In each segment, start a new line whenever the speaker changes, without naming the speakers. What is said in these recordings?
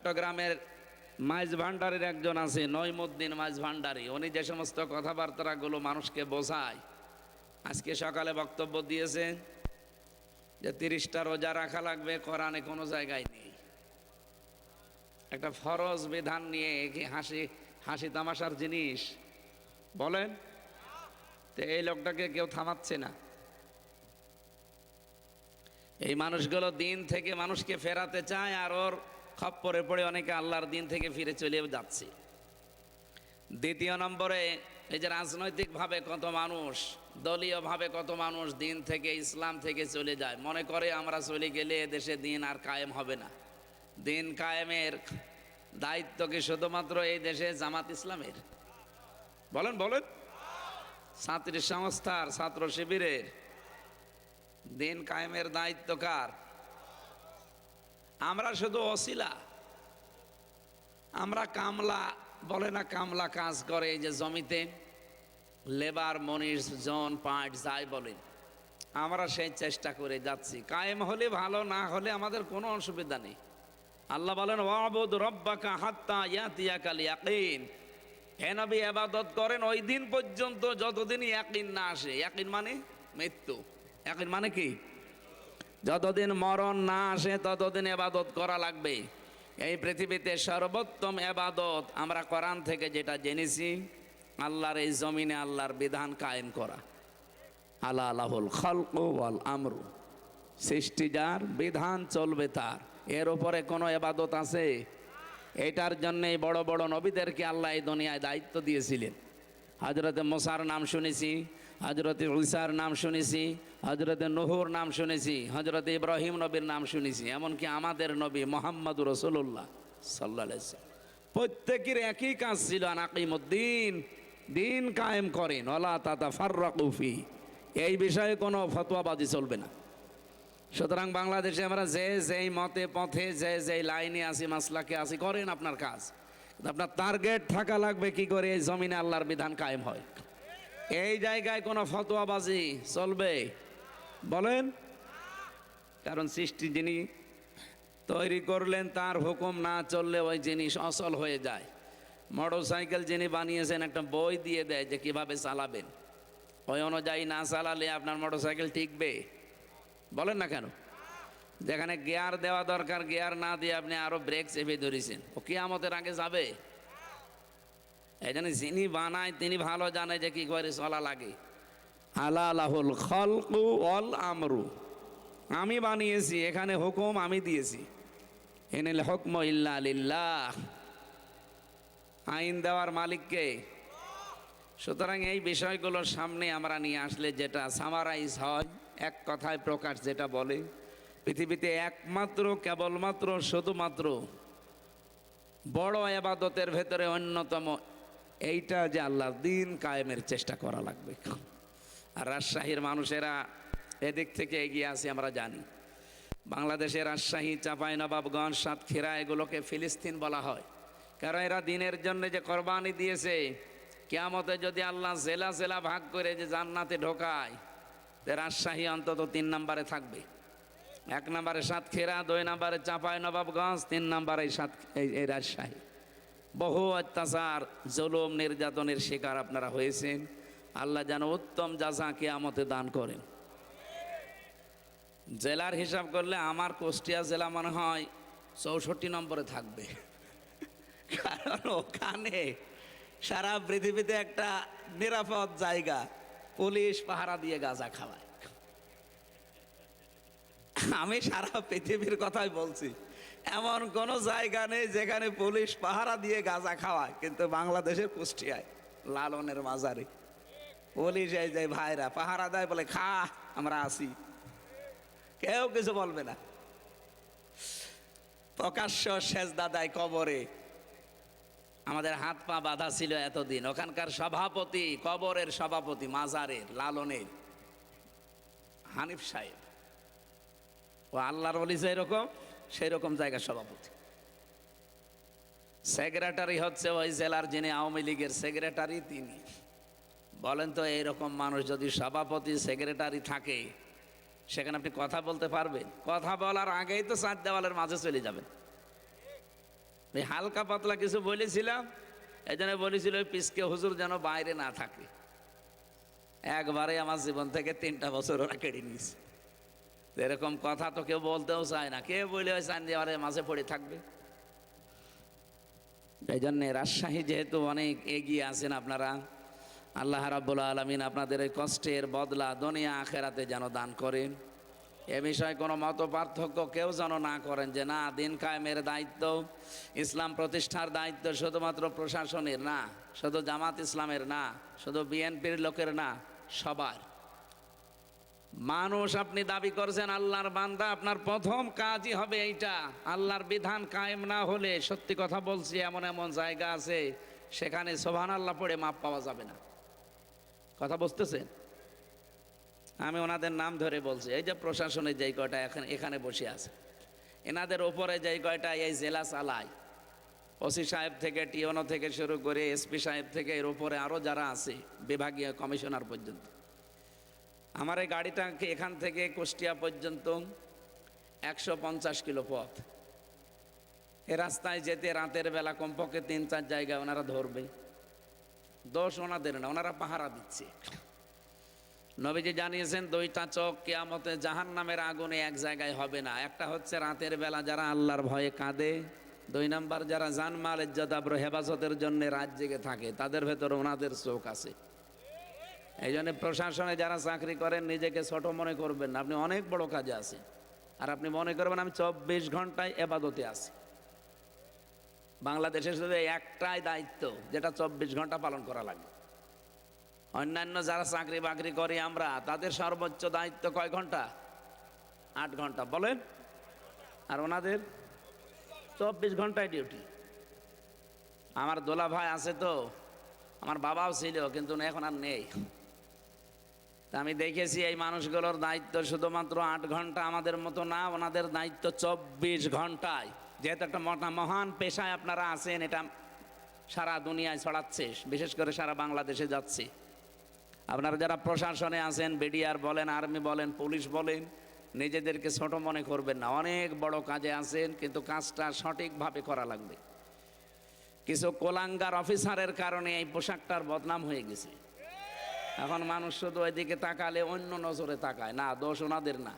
চট্টগ্রামের মাইজ ভান্ডারের একজন আছে নইমুদ্দিন মাইজ ভান্ডারী। উনি যে সমস্ত কথাবার্তাগুলো মানুষকে বোঝায়, আজকে সকালে বক্তব্য দিয়েছেন যে 30টা রোজা রাখা লাগবে, কোরআনে কোনো জায়গায় নেই। একটা ফরজ বিধান নিয়ে কি হাসি তামাশার জিনিস বলেন? তো এই লোকটাকে কেউ থামাচ্ছে না। এই মানুষগুলো দিন থেকে মানুষকে ফেরাতে চায়, আর ওর খপ্পরে পড়ে অনেকে আল্লাহর দিন থেকে ফিরে চলে যাচ্ছে। দ্বিতীয় নম্বরে, এই যে রাজনৈতিকভাবে কত মানুষ, দলীয়ভাবে কত মানুষ দিন থেকে, ইসলাম থেকে চলে যায়, মনে করে আমরা চলে গেলে এদেশে দিন আর কায়েম হবে না। দিন কায়েমের দায়িত্ব কি শুধুমাত্র এই দেশে জামাত ইসলামের? বলেন বলেন, ছাত্রী সংস্থার, ছাত্র শিবিরের? দিন কায়েমের দায়িত্ব কার? আমরা শুধু ওসিলা। আমরা কামলা, বলে না কামলা কাজ করে এই যে জমিতে, লেবার, মনিশ, জন, পাট যাই বলেন, আমরা সেই চেষ্টা করে যাচ্ছি। কায়েম হলে ভালো, না হলে আমাদের কোনো অসুবিধা নেই। আল্লাহ বলেন ওয়াবুদ রব্বাকা হাত্তা ইয়াতিয়াকাল ইয়াকিন। হে নবী, ইবাদত করেন ওই দিন পর্যন্ত যতদিন ইয়াকিন না আসে। ইয়াকিন মানে মৃত্যু। ইয়াকিন মানে কি? যতদিন মরণ না আসে ততদিন ইবাদত করা লাগবে। এই পৃথিবীতে সর্বোত্তম ইবাদত আমরা কোরআন থেকে যেটা জেনেছি, আল্লাহর এই জমিনে আল্লাহর বিধান কায়েম করা। আলা লাহুল খালকু ওয়াল আমরু, সৃষ্টি যার, বিধান চলবে তার। এর উপরে কোনো ইবাদত আছে? এটার জন্যই বড় বড় নবীদেরকে আল্লাহ এই দুনিয়ায় দায়িত্ব দিয়েছিলেন। হযরতে মুসার নাম শুনেছি, হযরতে ঈসার নাম শুনেছি, হযরতে নূহর নাম শুনেছি, হযরতে ইব্রাহিম নবীর নাম শুনেছি, এমনকি আমাদের নবী মুহাম্মদুর রাসূলুল্লাহ সাল্লাল্লাহু আলাইহি ওয়াসাল্লাম, প্রত্যেকের একই কাজ ছিল, আনাকিমুদ্দিন, দিন কায়েম করেন, ওয়ালা তাতাফাররাকু ফি। এই বিষয়ে কোনো ফতোয়াবাজি চলবে না। সুতরাং বাংলাদেশে আমরা যে যেই মতে পথে, যে যেই লাইনে আসি, মাসলাকে আসি, করেন আপনার কাজ। আপনার টার্গেট থাকা লাগবে কি করে এই জমিনে আল্লাহর বিধান কায়েম হয়। এই জায়গায় কোনো ফতোয়াবাজি চলবে? বলেন। কারণ সৃষ্টি যিনি তৈরি করলেন, তার হুকুম না চললে ওই জিনিস অচল হয়ে যায়। মোটরসাইকেল যিনি বানিয়েছেন একটা বই দিয়ে দেয় যে কিভাবে চালাবেন, ওই অনুযায়ী না চালালে আপনার মোটরসাইকেল টিকবে? বলেন না কেন? যেখানে গিয়ার দেওয়া দরকার, গিয়ার না দিয়ে আপনি আরো ব্রেক চেপে ধরেছেন, ও কিয়ামতের আগে যাবে? এই জন্য যিনি বানায় তিনি ভালো জানে যে কি করে চলা লাগে। আলা লাহুল খালকু ওয়াল আমরু, আমি বানিয়েছি, এখানে হুকুম আমি দিয়েছি। ইনিল হুকমু ইল্লা লিল্লাহ, আইন দেওয়ার মালিককে। সুতরাং এই বিষয়গুলোর সামনে আমরা নিয়ে আসলে যেটা সামারাইজ হয়, এক কথায় প্রকাশ যেটা বলে, পৃথিবীতে একমাত্র, কেবলমাত্র, শুধুমাত্র বড় ইবাদতের ভেতরে অন্যতম এইটা যে আল্লাহর দিন কায়েমের চেষ্টা করা লাগবে। আর রাজশাহীর মানুষেরা এদিক থেকে এগিয়ে আছে আমরা জানি। বাংলাদেশের রাজশাহী, চাঁপাইনবাবগঞ্জ, সাতক্ষীরা, এগুলোকে ফিলিস্তিন বলা হয়। কারণ এরা দিনের জন্য যে কোরবানি দিয়েছে, কিয়ামতে যদি আল্লাহ জেলা জেলা ভাগ করে যে জান্নাতে ঢোকায়, তো রাজশাহী অন্তত 3 নম্বরে থাকবে। 1 নম্বরে সাতক্ষীরা, 2 নম্বরে চাঁপাইনবাবগঞ্জ, 3 নম্বরে এই রাজশাহী। বহু অত্যাচার, জুলুম, নির্যাতনের শিকার আপনারা হয়েছেন। আল্লাহ যেন উত্তম জাযা কিয়ামতে দান করেন। জেলার হিসাব করলে আমার কুষ্টিয়া জেলা মনে হয় 64 নম্বরে থাকবে। কারণ ওখানে সারা পৃথিবীতে একটা নিরাপদ জায়গা, পুলিশ পাহারা দিয়ে গাঁজা খাওয়ায়। আমি সারা পৃথিবীর কথাই বলছি, এমন কোনো জায়গা নেই যেখানে পুলিশ পাহারা দিয়ে গাঁজা খাওয়ায়, কিন্তু বাংলাদেশের কুষ্টিয়ায় লালনের মাজারে পুলিশ এই যে ভাইরা পাহারা দেয়, বলে খা, আমরা আসি, কেউ কিছু বলবে না। প্রকাশ্য সেজদা দেয় কবরে। আমাদের হাত পা বাঁধা ছিল এতদিন। ওখানকার সভাপতি, কবরের সভাপতি, মাজারের, লালনের হানিফ সাহেব, ও আল্লাহর ওলি যেরকম সেই রকম জায়গার সভাপতি। সেক্রেটারি হচ্ছে ওই জেলার, যিনি আওয়ামী লীগের সেক্রেটারি তিনি। বলেন তো, এইরকম মানুষ যদি সভাপতি, সেক্রেটারি থাকে, সেখানে আপনি কথা বলতে পারবেন? কথা বলার আগেই তো 4 দেওয়ালের মাঝে চলে যাবেন। ওই হালকা পাতলা কিছু বলেছিলাম, এই জন্য বলেছিল ওই পিসকে হুজুর যেন বাইরে না থাকে। একবারে আমার জীবন থেকে 3টা বছর ওরা কেড়ে নিয়েছে। এরকম কথা তো কেউ বলতেও চায় না, কে বলে ওই চান যে মাঝে পড়ে থাকবে। এই জন্যে রাজশাহী যেহেতু অনেক এগিয়ে আছেন আপনারা, আল্লাহ রাব্বুল আলামিন আপনাদের এই কষ্টের বদলা দুনিয়া আখেরাতে যেন দান করেন। এ বিষয়ে কোনো মত পার্থক্য কেউ যেন না করেন যে না, দিন কায়েমের দায়িত্ব, ইসলাম প্রতিষ্ঠার দায়িত্ব শুধুমাত্র প্রশাসনের না, শুধু জামাত ইসলামের না, শুধু বিএনপির লোকের না, সবার। মানুষ আপনি দাবি করছেন আল্লাহর বান্দা, আপনার প্রথম কাজই হবে এইটা। আল্লাহর বিধান কায়েম না হলে, সত্যি কথা বলছি, এমন এমন জায়গা আছে সেখানে সুবহানাল্লাহ পড়ে মাপ পাওয়া যাবে না। কথা বুঝতেছেন? আমি ওনাদের নাম ধরে বলছি। এই যে প্রশাসনের যেই কয়টা এখানে বসে আছে, এনাদের ওপরে যেই কয়টা এই জেলা চালায়, ওসি সাহেব থেকে টিওনো থেকে শুরু করে এসপি সাহেব থেকে এর উপরে আরও যারা আছে, বিভাগীয় কমিশনার পর্যন্ত, আমার এই গাড়িটাকে এখান থেকে কুষ্টিয়া পর্যন্ত 150 কিলো পথ। এ রাস্তায় যেতে রাতের বেলা কমপক্ষে 3-4 জায়গায় ওনারা ধরবে। দোষ ওনাদের না, ওনারা পাহারা দিচ্ছে। নবীজি জানিয়েছেন 2টা চোখ কিয়ামতে জাহান্নামের আগুনে এক জায়গায় হবে না। একটা হচ্ছে রাতের বেলা যারা আল্লাহর ভয়ে কাঁদে, 2 নাম্বার যারা জানমাল ইজ্জত আবরু হেফাজতের জন্য রাত জেগে থাকে, তাদের ভেতরে ওনাদের চোখ আছে। এই জন্য প্রশাসনে যারা চাকরি করেন নিজেকে ছোট মনে করবেন না, আপনি অনেক বড় কাজে আছেন। আর আপনি মনে করবেন আমি 24 ঘন্টায় এবাদতে আছি। বাংলাদেশে শুধু একটাই দায়িত্ব যেটা 24 ঘন্টা পালন করা লাগে। অন্যান্য যারা চাকরি বাকরি করি আমরা, তাদের সর্বোচ্চ দায়িত্ব কয় ঘন্টা? 8 ঘন্টা বলেন। আর ওনাদের 24 ঘন্টায় ডিউটি। আমার দোলা ভাই আছে তো, আমার বাবাও ছিল কিন্তু এখন আর নেই। তা আমি দেখেছি এই মানুষগুলোর দায়িত্ব শুধুমাত্র 8 ঘন্টা, আমাদের মতো না, ওনাদের দায়িত্ব 24 ঘন্টায়। যেহেতু একটা মহান পেশায় আপনারা আছেন, এটা সারা দুনিয়ায় ছড়াচ্ছে, বিশেষ করে সারা বাংলাদেশে যাচ্ছে। আপনারা যারা প্রশাসনে আছেন, বিডিআর বলেন, আর্মি বলেন, পুলিশ বলেন, নিজেদেরকে ছোট মনে করবেন না। অনেক বড় কাজে আছেন, কিন্তু কাজটা সঠিকভাবে করা লাগবে। কিছু কোলাঙ্গার অফিসারের কারণে এই পোশাকটার বদনাম হয়ে গেছে। এখন মানুষ শুধু ওইদিকে তাকালে অন্য নজরে তাকায় না, দোষ ওনাদের না।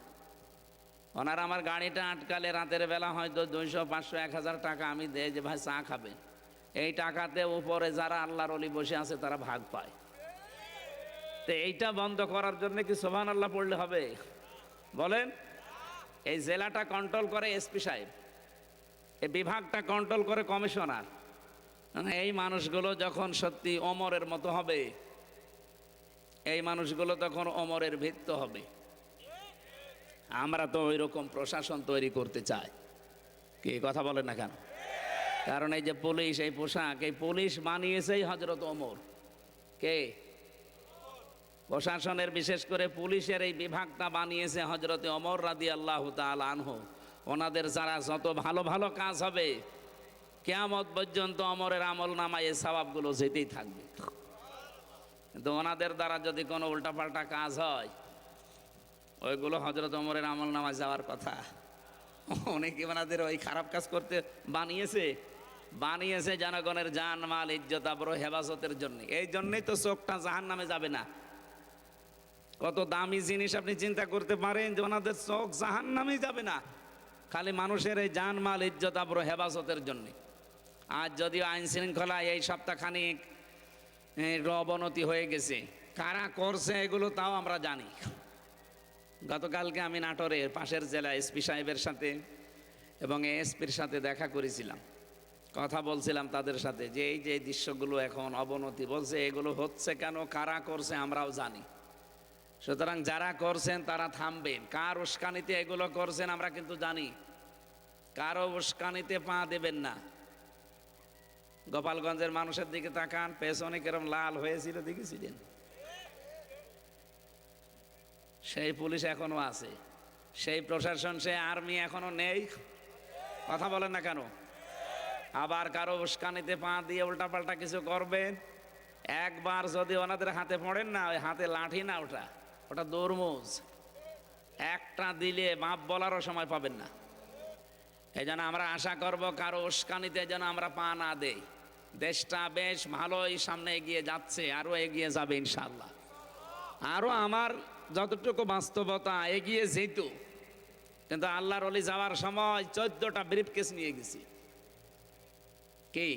ওনারা আমার গাড়িটা আটকালে রাতের বেলা হয়তো 200, 500, 1000 টাকা আমি দেয় যে ভাই চা খাবেন। এই টাকাতে উপরে যারা আল্লাহর ওলি বসে আছে তারা ভাগ পায়। তো এইটা বন্ধ করার জন্য কি সুবহানাল্লাহ পড়লে হবে? বলেন। এই জেলাটা কন্ট্রোল করে এসপি সাহেব, এই বিভাগটা কন্ট্রোল করে কমিশনার। এই মানুষগুলো যখন সত্যি ওমরের মতো হবে, এই মানুষগুলো তখন ওমরের ভিত্ত হবে। আমরা তো ওই রকম প্রশাসন তৈরি করতে চাই। কি কথা বলেন না কেন? কারণ এই যে পুলিশ, এই পোশাক, এই পুলিশ বানিয়েছেই হযরত ওমর। কে? প্রশাসনের বিশেষ করে পুলিশের এই বিভাগটা বানিয়েছে হযরতে ওমর রাদিয়াল্লাহু তাআলা আনহু। ওনাদের যারা যত ভালো ভালো কাজ হবে, কিয়ামত পর্যন্ত ওমরের আমল নামায় এই সওয়াবগুলো যেতেই থাকবে। কিন্তু ওনাদের দ্বারা যদি কোনো উল্টাপাল্টা কাজ হয়, ওইগুলো হযরত ওমরের আমল নামায় যাওয়ার কথা। অনেকে ওনাদের ওই খারাপ কাজ করতে বানিয়েছে জনগণের জান মাল ইজ্জত আবরু হেফাজতের জন্য। এই জন্যই তো চোখটা জাহান্নামে যাবে না। কত দামি জিনিস আপনি চিন্তা করতে পারেন যে ওনাদের চোখ জাহান্নামে যাবে না, খালি মানুষের এই জান মাল ইজ্জত আবরু হেফাজতের জন্য। আজ যদিও আইন শৃঙ্খলায় এই সপ্তাহখানিক অবনতি হয়ে গেছে, কারা করছে এগুলো তাও আমরা জানি। গতকালকে আমি নাটোরের পাশের জেলা এসপি সাহেবের সাথে এবং এসপির সাথে দেখা করেছিলাম, কথা বলছিলাম তাদের সাথে যে এই যে দৃশ্যগুলো এখন অবনতি, বলছে এগুলো হচ্ছে কেন, কারা করছে আমরাও জানি। সুতরাং যারা করছেন তারা থামবেন। কার উস্কানিতে এগুলো করছেন আমরা কিন্তু জানি। কারো উস্কানিতে পা দেবেন না। গোপালগঞ্জের মানুষের দিকে তাকান, পেছনে কেরম লাল হয়েছিল দেখেছিলেন? সেই পুলিশ এখনো আছে, সেই প্রশাসন, সেই আর্মি এখনো নেই। কথা বলেন না কেন? আবার কারো উস্কানিতে পা দিয়ে উল্টাপাল্টা কিছু করবেন, একবার যদি ওনাদের হাতে পড়েন না, ওই হাতে লাঠি না, ওটা তরমুজ, একটা দিলে মাপ বলারও সময় পাবেন না। এই জন্য আমরা আশা করব কারো উস্কানিতে যেন আমরা পা না দেই। দেশটা বেশ ভালোই সামনে এগিয়ে যাচ্ছে, আরো এগিয়ে যাবে ইনশাআল্লাহ। আরো আমার যতটুকু বাস্তবতা এগিয়ে যেত, কিন্তু আল্লাহর ওলি যাওয়ার সময় 14টা ব্রিফকেস নিয়ে গেছি। কি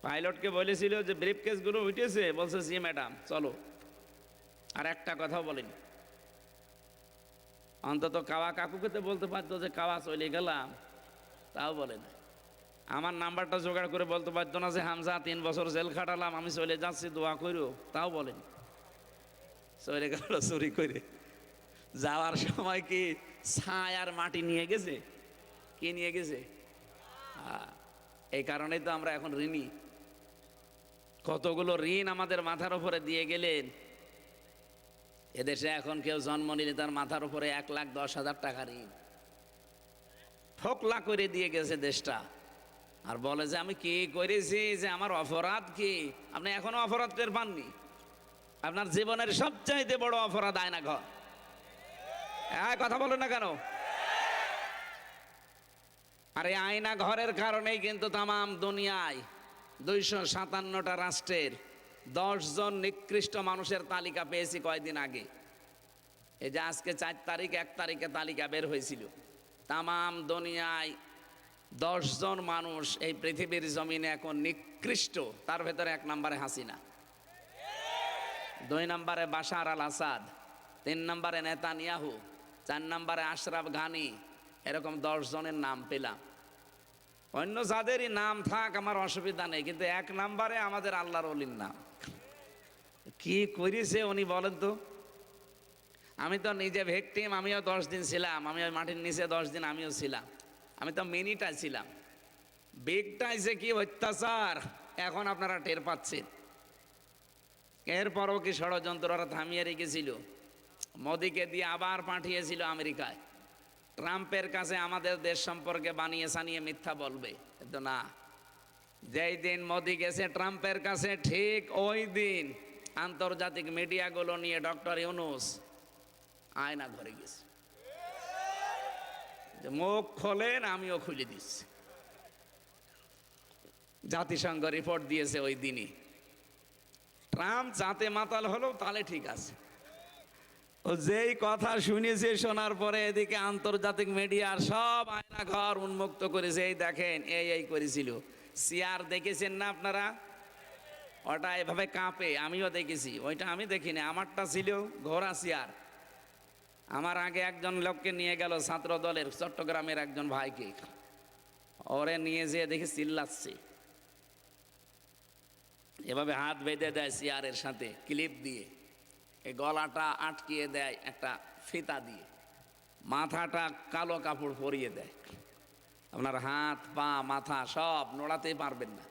পাইলটকে বলেছিল যে ব্রিফকেসগুলো উঠেছে? বলছে জি ম্যাডাম চলো। আর একটা কথাও বলেনি। অন্তত কাওয়া কাকুকে তো বলতে পারতো যে কাওয়া চলে গেলাম, তাও বলে না। আমার নাম্বারটা জোগাড় করে বলতে পারতো না যে হামজা 3 বছর জেল খাটালাম, আমি চলে যাচ্ছি, দোয়া করো, তাও বলেন। চলে গেল চুরি করে। যাওয়ার সময় কি ছাই আর মাটি নিয়ে গেছে? কি নিয়ে গেছে? এই কারণেই তো আমরা এখন ঋণী। কতগুলো ঋণ আমাদের মাথার উপরে দিয়ে গেলেন। এদেশে এখন কেউ জন্ম নিলে তার মাথার উপরে 1,10,000 টাকা ঋণ ফোকলা করে দিয়ে গেছে দেশটা। আর বলে যে আমি কি করেছি, যে আমার অপরাধ কি? আপনি এখনো অপরাধ টের পাননি? আপনার জীবনের সবচাইতে বড় অপরাধ আয়না ঘর। কথা বলেন না কেন? আর এই আয়না ঘরের কারণেই কিন্তু তামাম দুনিয়ায় 257টা রাষ্ট্রের 10 জন নিকৃষ্ট মানুষের তালিকা পেয়েছি কয়েকদিন আগে। এই যে আজকে 4 তারিখ, 1 তারিখে তালিকা বের হয়েছিল। তামাম দুনিয়ায় 10 জন মানুষ এই পৃথিবীর জমিনে এখন নিকৃষ্ট। তার ভেতরে 1 নম্বরে হাসিনা, 2 নম্বরে বাশার আল আসাদ, 3 নম্বরে নেতানিয়াহু, 4 নম্বরে আশরাফ ঘানি। এরকম 10 জনের নাম পেলাম। অন্য যাদেরই নাম থাক আমার অসুবিধা নেই, কিন্তু 1 নম্বরে আমাদের আল্লাহর ওলির নাম। কি করেছে উনি বলেন তো? আমি তো নিজে ভিকটিম, আমিও 10 দিন ছিলাম। আমি ওই মাটির নিচে 10 দিন আমিও ছিলাম। আমি তো মিনিটাই ছিলাম। বিগটাই যে কি অত্যাচার এখন আপনারা টের পাচ্ছেন। এরপরও কি ষড়যন্ত্ররা থামিয়ে রেখেছিল? মোদিকে দিয়ে আবার পাঠিয়েছিল আমেরিকায়। ট্রাম্পের কাছে আমাদের দেশ সম্পর্কে বানিয়ে সানিয়ে মিথ্যা বলবে, কিন্তু না। যেই দিন মোদি গেছে ট্রাম্পের কাছে, ঠিক ওই দিন আন্তর্জাতিক মিডিয়াগুলো নিয়ে ডক্টর ইউনূস আয়না ঘরে গেছে। মুখ খোলেন, আমিও খুলে দিচ্ছি। জাতিসংঘ রিপোর্ট দিয়েছে ওই দিনই। ট্রাম্প যাতে মাতাল হলো তাহলে ঠিক আছে। ও যেই কথা শুনেছে, শোনার পরে এদিকে আন্তর্জাতিক মিডিয়ার সব আয়না ঘর উন্মুক্ত করেছে। এই দেখেন এই করেছিল। চেয়ার দেখেছেন না আপনারা? ওটা এভাবে কাঁপে, আমিও দেখেছি। ওইটা আমি দেখিনি, আমারটা ছিল ঘোড়া চেয়ার। আমার আগে একজন লোককে নিয়ে গেল ছাত্র দলের, চট্টগ্রামের একজন ভাইকে। ওরে নিয়ে যেয়ে দেখি চিল্লাচ্ছে, এভাবে হাত বেঁধে দেয় চেয়ারের সাথে ক্লিপ দিয়ে, এই গলাটা আটকিয়ে দেয় একটা ফিতা দিয়ে, মাথাটা কালো কাপড় পরিয়ে দেয়। আপনার হাত পা মাথা সব নড়াতেই পারবেন না।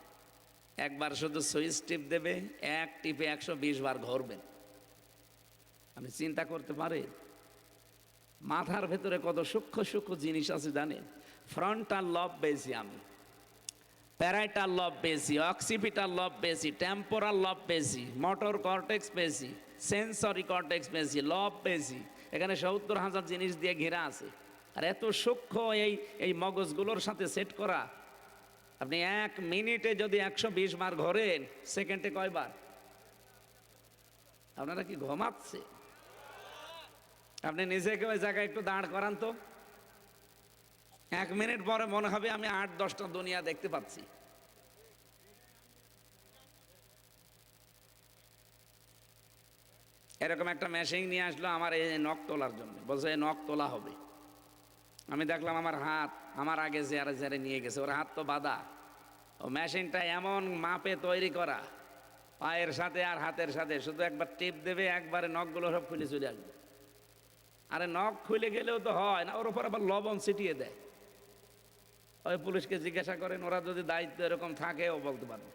একবার শুধু সুইচ টিপ দেবে, 1 টিপে 120 বার ঘুরবেন। আপনি চিন্তা করতে পারেন মাথার ভেতরে কত সূক্ষ্ম সূক্ষ্ম জিনিস আছে জানেন? ফ্রন্টাল লব পেয়েছি আমি, প্যারাইটাল লব পেয়েছি, অক্সিপিটাল লব পেয়েছি, টেম্পোরাল লব পেয়েছি, মোটর কর্টেক্স পেয়েছি, সেন্সরি কর্টেক্স পেয়েছি, লব পেয়েছি। এখানে 70,000 জিনিস দিয়ে ঘেরা আছে। আর এত সূক্ষ্ম এই মগজগুলোর সাথে সেট করা। আপনি 1 মিনিটে যদি 120 বার ঘোরেন, সেকেন্ডে কয়বার? আপনারা কি ঘুমাচ্ছে? আপনি নিজেকে ওই জায়গায় একটু দাঁড় করান তো। 1 মিনিট পরে মনে হবে আমি 8-10টা দুনিয়া দেখতে পাচ্ছি। এরকম একটা মেশিন নিয়ে আসলো আমার এই নখ তোলার জন্য, বলছে এই নখ তোলা হবে। আমি দেখলাম আমার হাত, আমার আগে যারা নিয়ে গেছে ওর হাত তো বাঁধা। ও মেশিনটা এমন মাপে তৈরি করা, পায়ের সাথে আর হাতের সাথে শুধু একবার টিপ দেবে, একবারে নখগুলো সব খুলে চলে আসবে। আরে নখ খুলে গেলেও তো হয় না, ওর উপর আবার লবণ ছিটিয়ে দেয়। ওই পুলিশকে জিজ্ঞাসা করেন, ওরা যদি দায়িত্ব এরকম থাকে ও বলতে পারবে।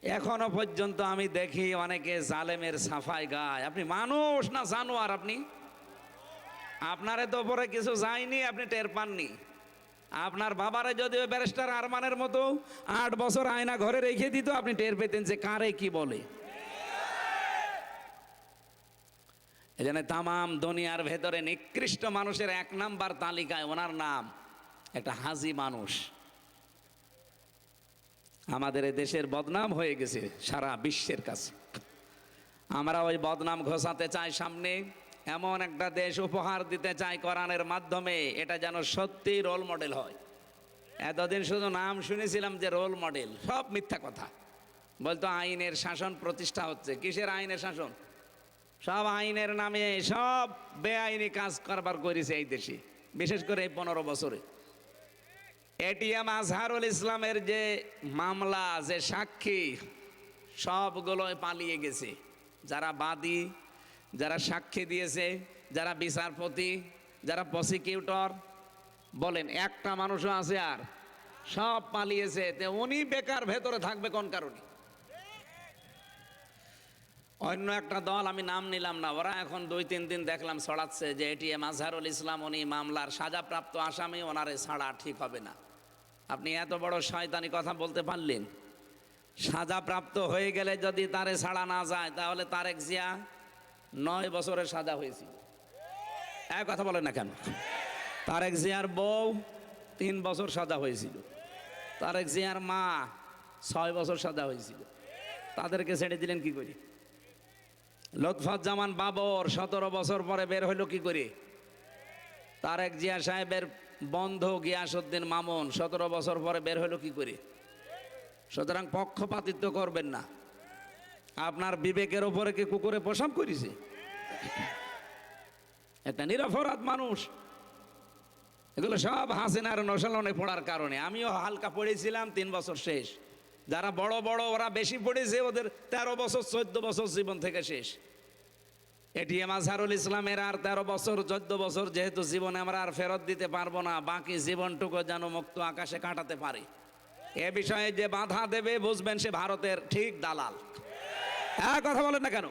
এখনো পর্যন্ত আমি দেখি অনেকে জালেমের সাফাই গায়। আপনি মানুষ না জানোয়ার? আপনি আপনারে তো উপরে কিছু যায়নি, আপনি টের পাননি। আপনার বাবারে যদি ওই ব্যারিস্টার আরমানের মতো 8 বছর আয়না ঘরে রেখে দিত, আপনি টের পেতেন যে কারে কি বলে। এই জন্য তামাম দুনিয়ার ভেতরে নিকৃষ্ট মানুষের 1 নাম্বার তালিকায় ওনার নাম। একটা হাজি মানুষ। আমাদের এই দেশের বদনাম হয়ে গেছে সারা বিশ্বের কাছে। আমরা ওই বদনাম ঘোষাতে চাই সামনে, এমন একটা দেশ উপহার দিতে চাই কোরআনের মাধ্যমে, এটা যেন সত্যি রোল মডেল হয়। এতদিন শুধু নাম শুনেছিলাম যে রোল মডেল, সব মিথ্যা কথা। বলতো আইনের শাসন প্রতিষ্ঠা হচ্ছে, কিসের আইনের শাসন? সব আইনের নামে সব বেআইনি কাজ কারবার করেছে এই দেশে, বিশেষ করে এই 15 বছরে। এটিএম আজহারুল ইসলামের যে মামলা, যে সাক্ষী, সবগুলোই পালিয়ে গেছে। যারা বাদী, যারা সাক্ষী দিয়েছে, যারা বিচারপতি, যারা প্রসিকিউটর, বলেন একটা মানুষও আছে? আর সব পালিয়েছে। তে উনি বেকার ভেতরে থাকবে কোন কারণে? অন্য একটা দল, আমি নাম নিলাম না, ওরা এখন 2-3 দিন দেখলাম ছড়াচ্ছে যে এটিএম আজহারুল ইসলাম উনি মামলার সাজাপ্রাপ্ত আসামি, ওনারে ছাড়া ঠিক হবে না। আপনি এত বড় শয়তানি কথা বলতে পারলেন? সাজাপ্রাপ্ত হয়ে গেলে যদি তারে ছাড়া না যায়, তাহলে তারেক জিয়া 9 বছরের সাজা হয়েছিল। এক কথা বলেন না কেন? তারেক জিয়ার বউ 3 বছর সাজা হয়েছিল। তারেক জিয়ার মা 6 বছর সাজা হয়েছিল। তাদেরকে ছেড়ে দিলেন কি করে? লুৎফুজ্জামান বাবর 17 বছর পরে বের হইল কি করে? তারেক জিয়া সাহেবের বন্ধু গিয়াসউদ্দিন মামুন 17 বছর পরে বের হইল কি করে? সুতরাং পক্ষপাতিত্ব করবেন না। আপনার বিবেকের ওপরে কি কুকুরে প্রসাব করেছে? একটা নিরপরাধ মানুষ। এগুলো সব হাসিনার নশলনে পড়ার কারণে। আমিও হালকা পড়েছিলাম, 3 বছর শেষ। যারা বড় বড় ওরা বেশি পড়েছে, ওদের 13 বছর 14 বছর জীবন থেকে শেষ। এটিএম আজহারুল ইসলামের আর 13 বছর 14 বছর যেহেতু জীবনে আমরা আর ফেরত দিতে পারবো না, বাকি জীবনটুকু যেন মুক্ত আকাশে কাটাতে পারে। এ বিষয়ে যে বাধা দেবে বুঝবেন সে ভারতের ঠিক দালাল। হ্যাঁ, কথা বলেন না কেন?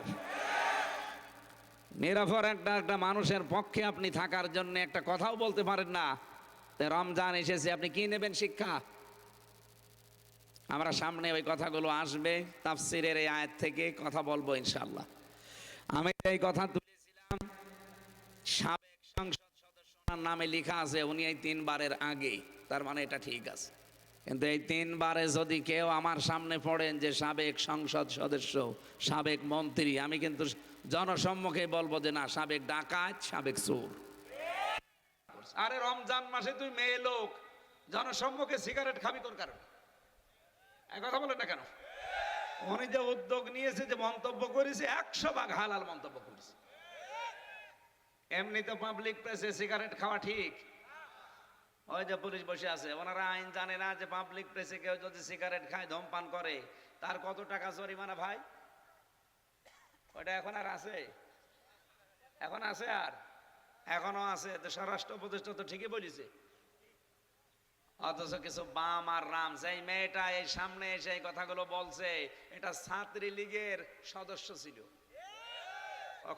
নিরপর একটা মানুষের পক্ষে আপনি থাকার জন্য একটা কথাও বলতে পারেন না। রমজান এসেছে, আপনি কি নেবেন শিক্ষা? আমরা সামনে ওই কথাগুলো আসবে, তাফসিরের এই আয়াত থেকে কথা বলবো ইনশাআল্লাহ। আমি এই কথা তুলেছিলাম, সাবেক সংসদ সদস্যর নামে লেখা আছে উনি এই 3 বারের আগে, তার মানে এটা ঠিক আছে। কিন্তু এই 3 বারে যদি কেউ আমার সামনে পড়েন যে সাবেক সংসদ সদস্য, সাবেক মন্ত্রী, আমি কিন্তু জনসম্মুখে বলবো যে না, সাবেক ডাকাত, সাবেক চোর। আরে রমজান মাসে তুই মেয়ে লোক জনসম্মুখে সিগারেট খাবি কোন কারণে? এক কথা বলেন না কেন? উনি যে উদ্যোগ নিয়েছে, যে মন্তব্য করেছে, 100 ভাগ হালাল মন্তব্য করেছে। এমনি তো পাবলিক প্লেসে সিগারেট খাওয়া ঠিক। ওই যে পুলিশ বসে আছে, ওনারা আইন জানে না যে পাবলিক প্লেসে কেউ যদি সিগারেট খায়, ধূমপান করে, তার কত টাকা জরিমানা ভাই? ওটা এখন আর আছে? এখন আছে? আর এখনো আছে? তো স্বরাষ্ট্র উপদেষ্টা তো ঠিকই বলেছে। অথচ কিছু বাম আর রাম, যেই মেয়েটা এই সামনে এসে এই কথাগুলো বলছে, এটা ছাত্রী লীগের সদস্য ছিল।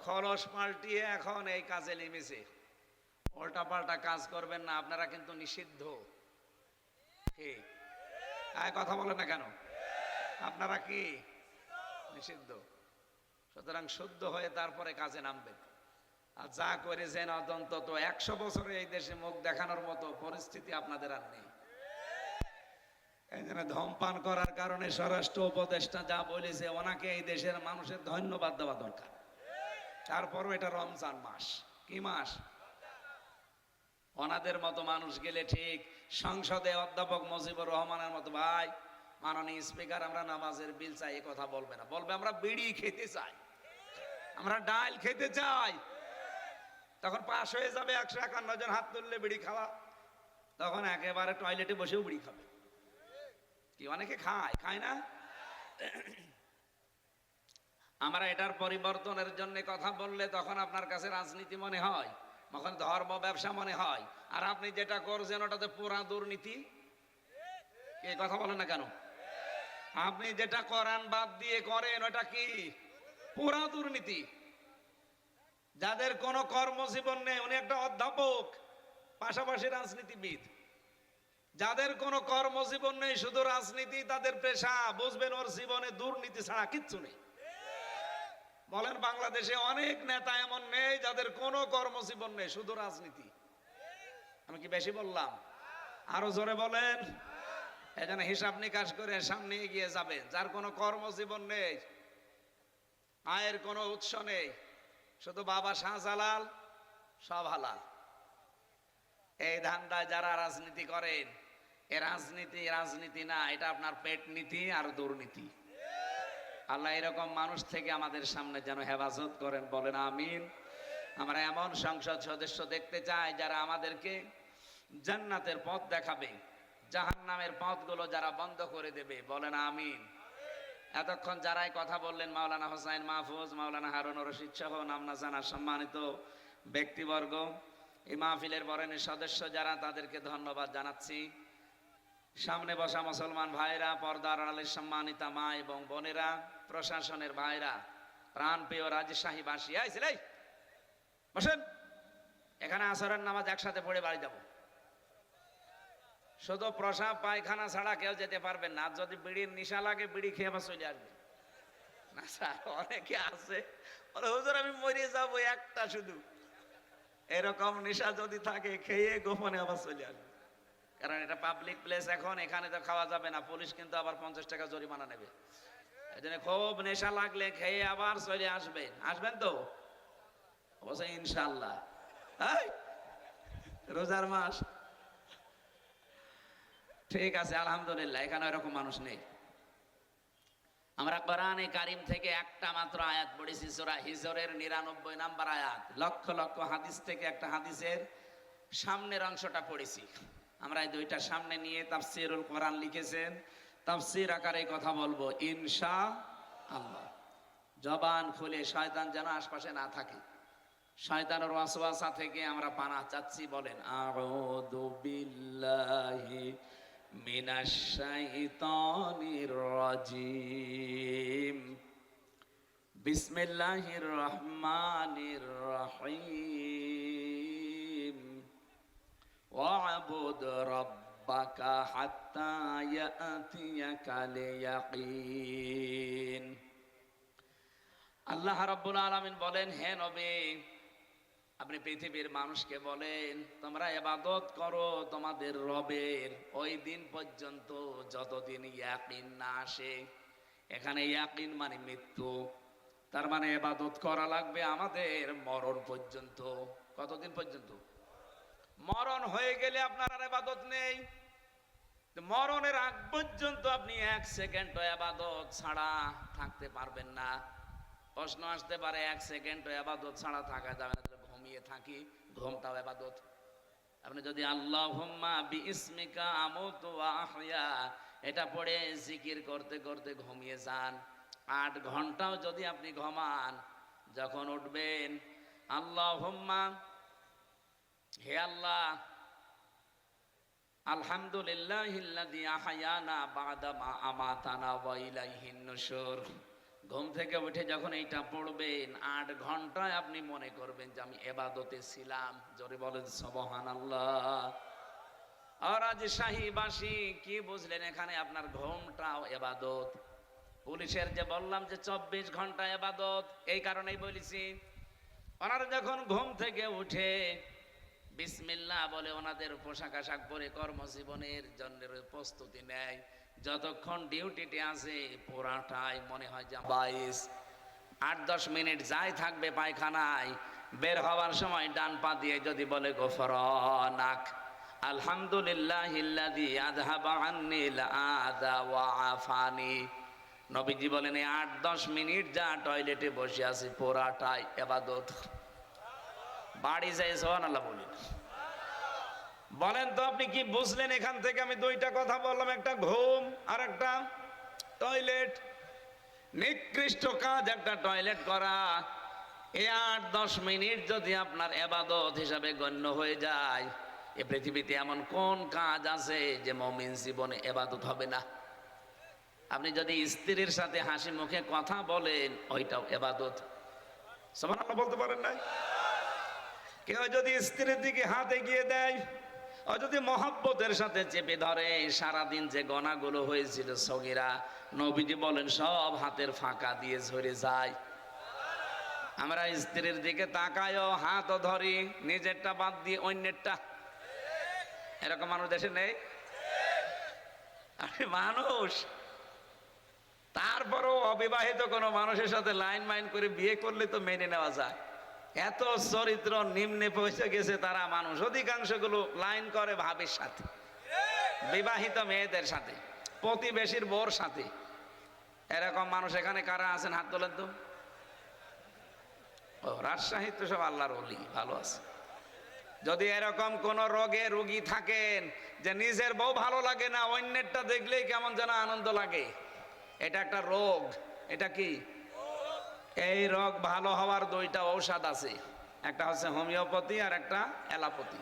খরচ পাল্টিয়ে এখন এই কাজে নেমেছে। উল্টা পাল্টা কাজ করবেন না, আপনারা কিন্তু নিষিদ্ধ। ঠিক কথা বলেন না কেন? আপনারা কি নিষিদ্ধ? সুতরাং শুদ্ধ হয়ে তারপরে কাজে নামবেন। আর যা করেছেন অন্তত 100 বছরে এই দেশে মুখ দেখানোর মতো পরিস্থিতি আপনাদের আর নেই। এই জন্য ধূমপান করার কারণে স্বরাষ্ট্র উপদেষ্টা যা বলেছে, ওনাকে এই দেশের মানুষের ধন্যবাদ দেওয়া দরকার। তারপরও এটা রমজান মাস, কি মাস? ওনাদের মতো মানুষ গেলে ঠিক সংসদে অধ্যাপক মুজিবুর রহমানের মতো, ভাই মাননীয় স্পিকার আমরা নামাজের বিল চাই, এ কথা বলবে না। বলবে আমরা বিড়ি খেতে চাই, আমরা ডাল খেতে চাই। তখন পাশ হয়ে যাবে 151 জন হাত তুললে বিড়ি খাওয়া, তখন একেবারে টয়লেটে বসেও বিড়ি খাবে। কি অনেকে খায় না? আমরা এটার পরিবর্তনের জন্য কথা বললে তখন আপনার কাছে রাজনীতি মনে হয়, তখন ধর্ম ব্যবসা মনে হয়। আর আপনি যেটা করছেন ওটাতে পুরা দুর্নীতি। এই কথা বলেন না কেন? আপনি যেটা করান বাদ দিয়ে করেন, ওটা কি? পুরা দুর্নীতি। যাদের কোনো কর্মজীবন নেই, উনি একটা অধ্যাপক, পাশাপাশি রাজনীতিবিদ। যাদের কোনো কর্মজীবন নেই, শুধু রাজনীতি তাদের পেশা, বুঝবেন ওর জীবনে দুর্নীতি ছাড়া কিচ্ছু নেই। বলেন বাংলাদেশে অনেক নেতা এমন নেই যাদের কোনো কর্মজীবন নেই, শুধু রাজনীতি। আমি কি বেশি বললাম? আরো জোরে বলেন। এখানে হিসাব নিকাশ করে সামনে এগিয়ে যাবেন। যার কোনো কর্মজীবন নেই, আয়ের কোনো উৎস নেই, শুধু বাবা শাহজালাল, সব হালাল, এই ধান্দায় যারা রাজনীতি করেন, এ রাজনীতি না, এটা আপনার পেট নীতি আর দুর্নীতি। আল্লাহ এরকম মানুষ থেকে আমাদের সামনে যেন হেফাজত করেন, বলেন আমিন। আমরা এমন সংসদ সদস্য দেখতে চাই যারা আমাদেরকে জান্নাতের পথ দেখাবে, জাহান্নামের পথগুলো যারা বন্ধ করে দেবে, বলেন আমিন। এতক্ষণ যারাই কথা বললেন, মাওলানা হোসাইন মাহফুজ, মাওলানা হারুন রশিদ সহ নাম না জানা সম্মানিত ব্যক্তিবর্গ, এই মাহফিলের বরেণ্য সদস্য যারা, তাদেরকে ধন্যবাদ জানাচ্ছি। সামনে বসা মুসলমান ভাইরা, পর্দার আড়ালের সম্মানিতা মা এবং বোনেরা, প্রশাসনের ভাইরা, প্রাণপ্রিয় রাজশাহীবাসী, বসেন। এখানে আসরের নামাজ একসাথে পড়ে বাড়ি যাব। শুধু প্রসাব পায়খানা ছাড়া কেউ যেতে পারবেন না। যদি বিড়ির নেশা লাগে, বিড়ি খেয়ে আবার চলে আসবে না। স্যার অনেকে আছে বলে, হুজুর আমি মরে যাব একটা শুধু, এরকম নেশা যদি থাকে খেয়ে গোপনে আবার চলে আসবে। কারণ এটা পাবলিক প্লেস, এখন এখানে তো খাওয়া যাবে না, পুলিশ কিন্তু আবার 50 টাকা জরিমানা নেবে। এই জন্য খুব নেশা লাগলে খেয়ে আবার চলে আসবেন। আসবেন তো অবশ্যই ইনশাআল্লাহ। রোজার মাস, ঠিক আছে আলহামদুলিল্লাহ, এখানে এরকম মানুষ নেই। আমরা কোরআনে কারিম থেকে একটা মাত্র আয়াত পড়েছি, সূরা হিজরের 99 নাম্বার আয়াত। লক্ষ লক্ষ হাদিস থেকে একটা হাদিসের সামনের অংশটা পড়েছি। আমরা এই দুইটা সামনে নিয়ে তাফসীরুল কোরআন লিখেছেন, তাফসীর আকারে কথা বলবো ইনশাআল্লাহ। জবান খুলে, শয়তান যেন আশপাশে না থাকে, শয়তানের ওয়াসওয়াসা থেকে আমরা পানাহ চাচ্ছি। বলেন আউযু বিল্লাহি মিনাশ শাইতানির রাজিম, বিসমিল্লাহির রহমানির রহিম, ওয়া'বুদ রাব্বাকা হাত্তা ইয়াতিয়াকাল ইয়াকিন। আল্লাহ রাব্বুল আলামিন বলেন, হে নবী, আপনি পৃথিবীর মানুষকে বলেন, তোমরা ইবাদত করো তোমাদের রবের ওই দিন পর্যন্ত যতদিন ইয়াকিন না আসে। এখানে ইয়াকিন মানে মৃত্যু, তার মানে ইবাদত করা লাগবে আমাদের মরণ পর্যন্ত। কতদিন পর্যন্ত? মরণ হয়ে গেলে আপনার আর ইবাদত নেই। মরণের আগ পর্যন্ত আপনি 1 সেকেন্ড ইবাদত ছাড়া থাকতে পারবেন না। প্রশ্ন আসতে পারে, 1 সেকেন্ড ইবাদত ছাড়া থাকা যাবে না, ঘুমিয়ে থাকি, ঘুমটাও ইবাদত। আপনি যদি আল্লাহুম্মা বিইসমিকা আমুতু ওয়া আহইয়া এটা পড়ে জিকির করতে করতে ঘুমিয়ে যান, 8 ঘন্টাও যদি আপনি ঘুমান, যখন উঠবেন আল্লাহুম্মা, হে আল্লাহ, আলহামদুলিল্লাহিল্লাযী আহয়ানা বা'দা মা আমাতানা ওয়া ইলাইহিন নুশুর। ঘুম থেকে উঠে যখন এইটা পড়বেন, 8 ঘন্টায় আপনি মনে করবেন যে আমি ইবাদতে ছিলাম। জোরে বলেন সুবহানাল্লাহ। আর আজ শাহীবাসী কি বুঝলেন? এখানে আপনার ঘুমটাও ইবাদত। পুলিশের যে বললাম যে 24 ঘন্টা ইবাদত, এই কারণেই বলেছি, ওনারা যখন ঘুম থেকে উঠে বিসমিল্লাহ বলে ওনাদের পোশাক আশাক পরে কর্মজীবনের জন্য প্রস্তুতি নেয়, যতক্ষণ ডিউটিতে আছে পুরাটাই মনে হয় যে 22-8-10 মিনিট যাই থাকবে পায়খানায়, বের হওয়ার সময় ডান পা দিয়ে যদি বলে গফরানাক আলহামদুলিল্লাহিল্লাযী আযহাবা আন্নিল আযা ওয়া আফানি। নবীজি বলেন, 8-10 মিনিট যা টয়লেটে বসে আছে পুরাটাই ইবাদত। বাড়ি যায় সুবহানাল্লাহ বলেন। বলেন তো আপনি কি বুঝলেন এখান থেকে? আমি দুইটা কথা বললাম, একটা ঘুম আর একটা টয়লেট। নিকৃষ্ট কাজ একটা টয়লেট করা। এই 8-10 মিনিট যদি আপনার ইবাদত হিসাবে গণ্য হয়ে যায়, এ পৃথিবীতে এমন কোন কাজ আছে যে মুমিন জীবনে ইবাদত হবে না? আপনি যদি স্ত্রীর সাথে হাসি মুখে কথা বলেন, ওইটাও ইবাদত। সুবহানাল্লাহ বলতে পারেন না? কেউ যদি স্ত্রীর দিকে হাত এগিয়ে দেয়, ও যদি মহব্বতের সাথে চেপে ধরে, সারাদিন যে গোনাগুলো হয়েছিল সগীরা, নবীজি বলেন সব হাতের ফাঁকা দিয়ে ঝরে যায়। আমরা স্ত্রীর দিকে তাকায়ও, হাতও ধরি, নিজেরটা বাদ দিয়ে অন্যেরটা। এরকম মানুষ দেশে নেই? আরে মানুষ, তারপরও অবিবাহিত কোনো মানুষের সাথে লাইন মাইন করে বিয়ে করলে তো মেনে নেওয়া যায়। এত চরিত্র নিম্নে পৌঁছে গেছে তারা মানুষ, অধিকাংশ গুলো লাইন করে ভাবির সাথে, বিবাহিত মেয়েদের সাথে, প্রতিবেশীর বউর সাথে। এরকম মানুষ এখানে কারা আছেন হাত তোলেন তো? ও, রাজশাহী তো সব আল্লাহর ওলি, ভালো আছে। যদি এরকম কোন রোগে রোগী থাকেন যে নিজের বউ ভালো লাগে না, অন্যেরটা দেখলেই কেমন যেন আনন্দ লাগে, এটা একটা রোগ। এটা কি? এই রোগ ভালো হওয়ার দুইটা ঔষধ আছে, একটা হচ্ছে হোমিওপ্যাথি আর একটা অ্যালোপ্যাথি,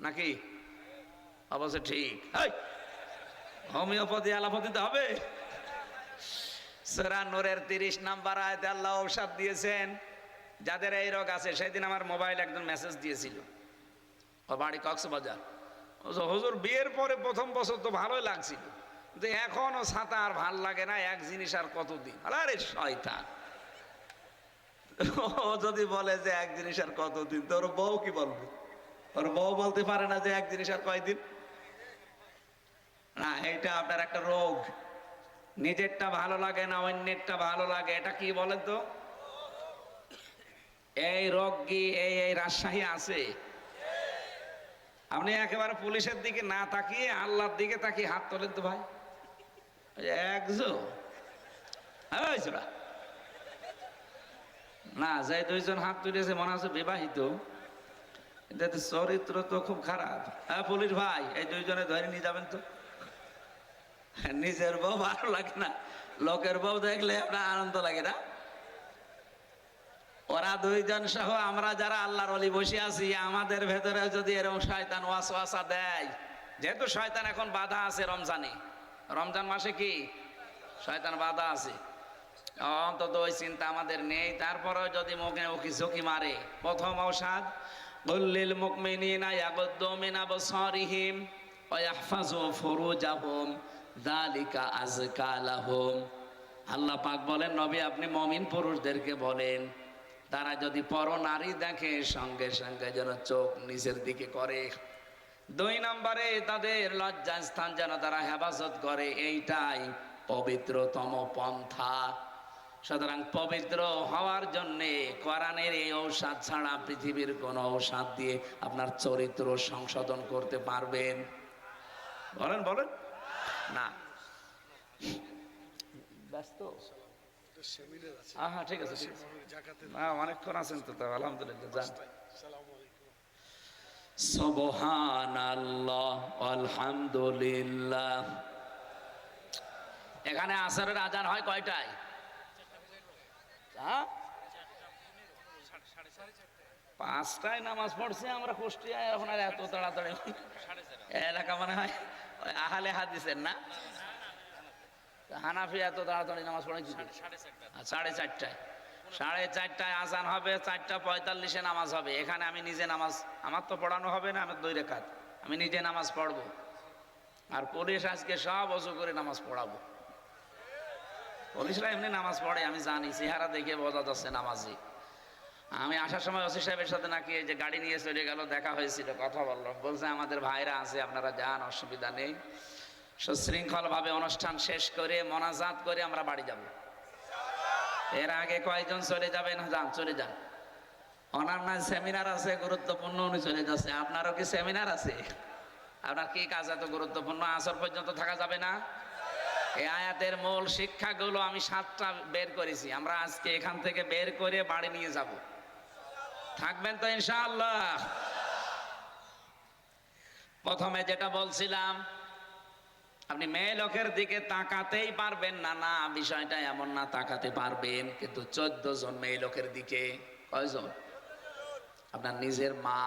নাকি? অবশ্য ঠিক। হোমিওপ্যাথি অ্যালোপ্যাথিতে হবে? সূরা নূরের 30 নম্বর আয়াতে আল্লাহ ঔষধ দিয়েছেন যাদের এই রোগ আছে। সেদিন আমার মোবাইল একজন মেসেজ দিয়েছিল, ও বাড়ি কক্সবাজার। হুজুর, বিয়ের পরে প্রথম বছর তো ভালোই লাগছিল, কিন্তু এখনো ছাতা আর ভাল লাগে না, এক জিনিস আর কতদিন। আরে শয়তান, ও যদি বলে যে এক জিনিস আর কতদিন, তো ওর বউ কি বলবে? ওর বউ বলতে পারে না যে এক জিনিস আর কয়দিন? না, এটা আপনার একটা রোগ। নিজেরটা ভালো লাগে না, অন্যেরটা ভালো লাগে। এটা কি বলেন তো? এই রোগ কি এই এই রাজশাহী আছে? আপনি একেবারে পুলিশের দিকে না তাকিয়ে আল্লাহর দিকে তাকিয়ে হাত তোলেন তো ভাই। একজন না, যে দুইজন হাত তুলেছে মনে হচ্ছে বিবাহিত, চরিত্র তো খুব খারাপ। হ্যাঁ পুলিশ ভাই, এই দুইজনে ধরে নিয়ে যাবেন তো। নিজের বউ ভালো লাগে না, লোকের বউ দেখলে আপনার আনন্দ লাগে না? ওরা দুইজন সহ আমরা যারা আল্লাহর ওলি বসে আছি, আমাদের ভেতরে যদি এরকম শয়তান ওয়াসওয়াসা দেয়, যেহেতু শয়তান এখন বাধা আছে রমজানে, রমজান মাসে কি শয়তান বাধা আছে, অন্তত ওই চিন্তা আমাদের নেই। তারপরেও যদি মুখে উকি ঝুঁকি মারে, প্রথম ঔষধ কুল্লিল মুমিনিনা ইয়াগুদ্দু মিন আবসারিহিম ওয়া ইয়াহফাযু ফুরুজাহুম যালিকা আযকা লাহুম। আল্লাহ পাক বলেন, নবী আপনি মুমিন পুরুষদেরকে বলেন, তারা যদি পর নারী দেখে সঙ্গে সঙ্গে যেন চোখ নিচের দিকে করে। 2 নম্বরে তাদের লজ্জাস্থান যেন তারা হেফাজত করে, এইটাই পবিত্রতম পন্থা। সুতরাং পবিত্র হওয়ার জন্যে কোরআনের এই ঔষধ ছাড়া পৃথিবীর কোন ঔষধ দিয়ে আপনার চরিত্র সংশোধন করতে পারবেন? বলেন বলেন না। ব্যস্ত? হ্যাঁ ঠিক আছে, অনেকক্ষণ আছেন তো, আলহামদুলিল্লাহ। যান। সুবহানাল্লাহ আলহামদুলিল্লাহ। এখানে আসরের আজান হয় কয়টায়? 5টায় নামাজ পড়ছি আমরা কুষ্টিয়ায়, এখন আর এত তাড়াতাড়ি এলাকা মনে হয় আহলে হাদিসের না, হানাফি এত তাড়াতাড়ি নামাজ পড়ে কি? 4:30টায়। 4:30টায় আজান হবে, 4:45-এ নামাজ হবে। এখানে আমি নিজে নামাজ, আমার তো পড়ানো হবে না, আমার 2 রাকাত আমি নিজে নামাজ পড়বো। আর পুলিশ আজকে সব ওযু করে নামাজ পড়াবো। পুলিশরা এমনি নামাজ পড়ে, আমি জানি, চেহারা দেখে বোঝা যাচ্ছে নামাজি। আমি আসার সময় ওসি সাহেবের সাথে নাকি এই যে গাড়ি নিয়ে চলে গেল, দেখা হয়েছিল, কথা বললো, বলছে আমাদের ভাইরা আছে, আপনারা যান, অসুবিধা নেই। সুশৃঙ্খল ভাবে অনুষ্ঠান শেষ করে মোনাজাত করে আমরা বাড়ি যাব। এর আগে কয়েকজন চলে যাবেন? যান, চলে যান। ওনার না সেমিনার আছে গুরুত্বপূর্ণ, উনি চলে যাচ্ছে। আপনারও কি সেমিনার আছে? আপনার কি কাজ এত গুরুত্বপূর্ণ? আসর পর্যন্ত থাকা যাবে না? এই আয়াতের মূল শিক্ষাগুলো আমি 7টা বের করেছি, আমরা আজকে এখান থেকে বের করে বাড়ি নিয়ে যাব। থাকবেন তো ইনশাআল্লাহ? প্রথমে যেটা বলছিলাম, আপনি মেয়ে লোকের দিকে তাকাতেই পারবেন না, না বিষয়টা এমন না, তাকাতে পারবেন, কিন্তু 14 জন মেয়ে লোকের দিকে। কয়জন? আপনার নিজের মা,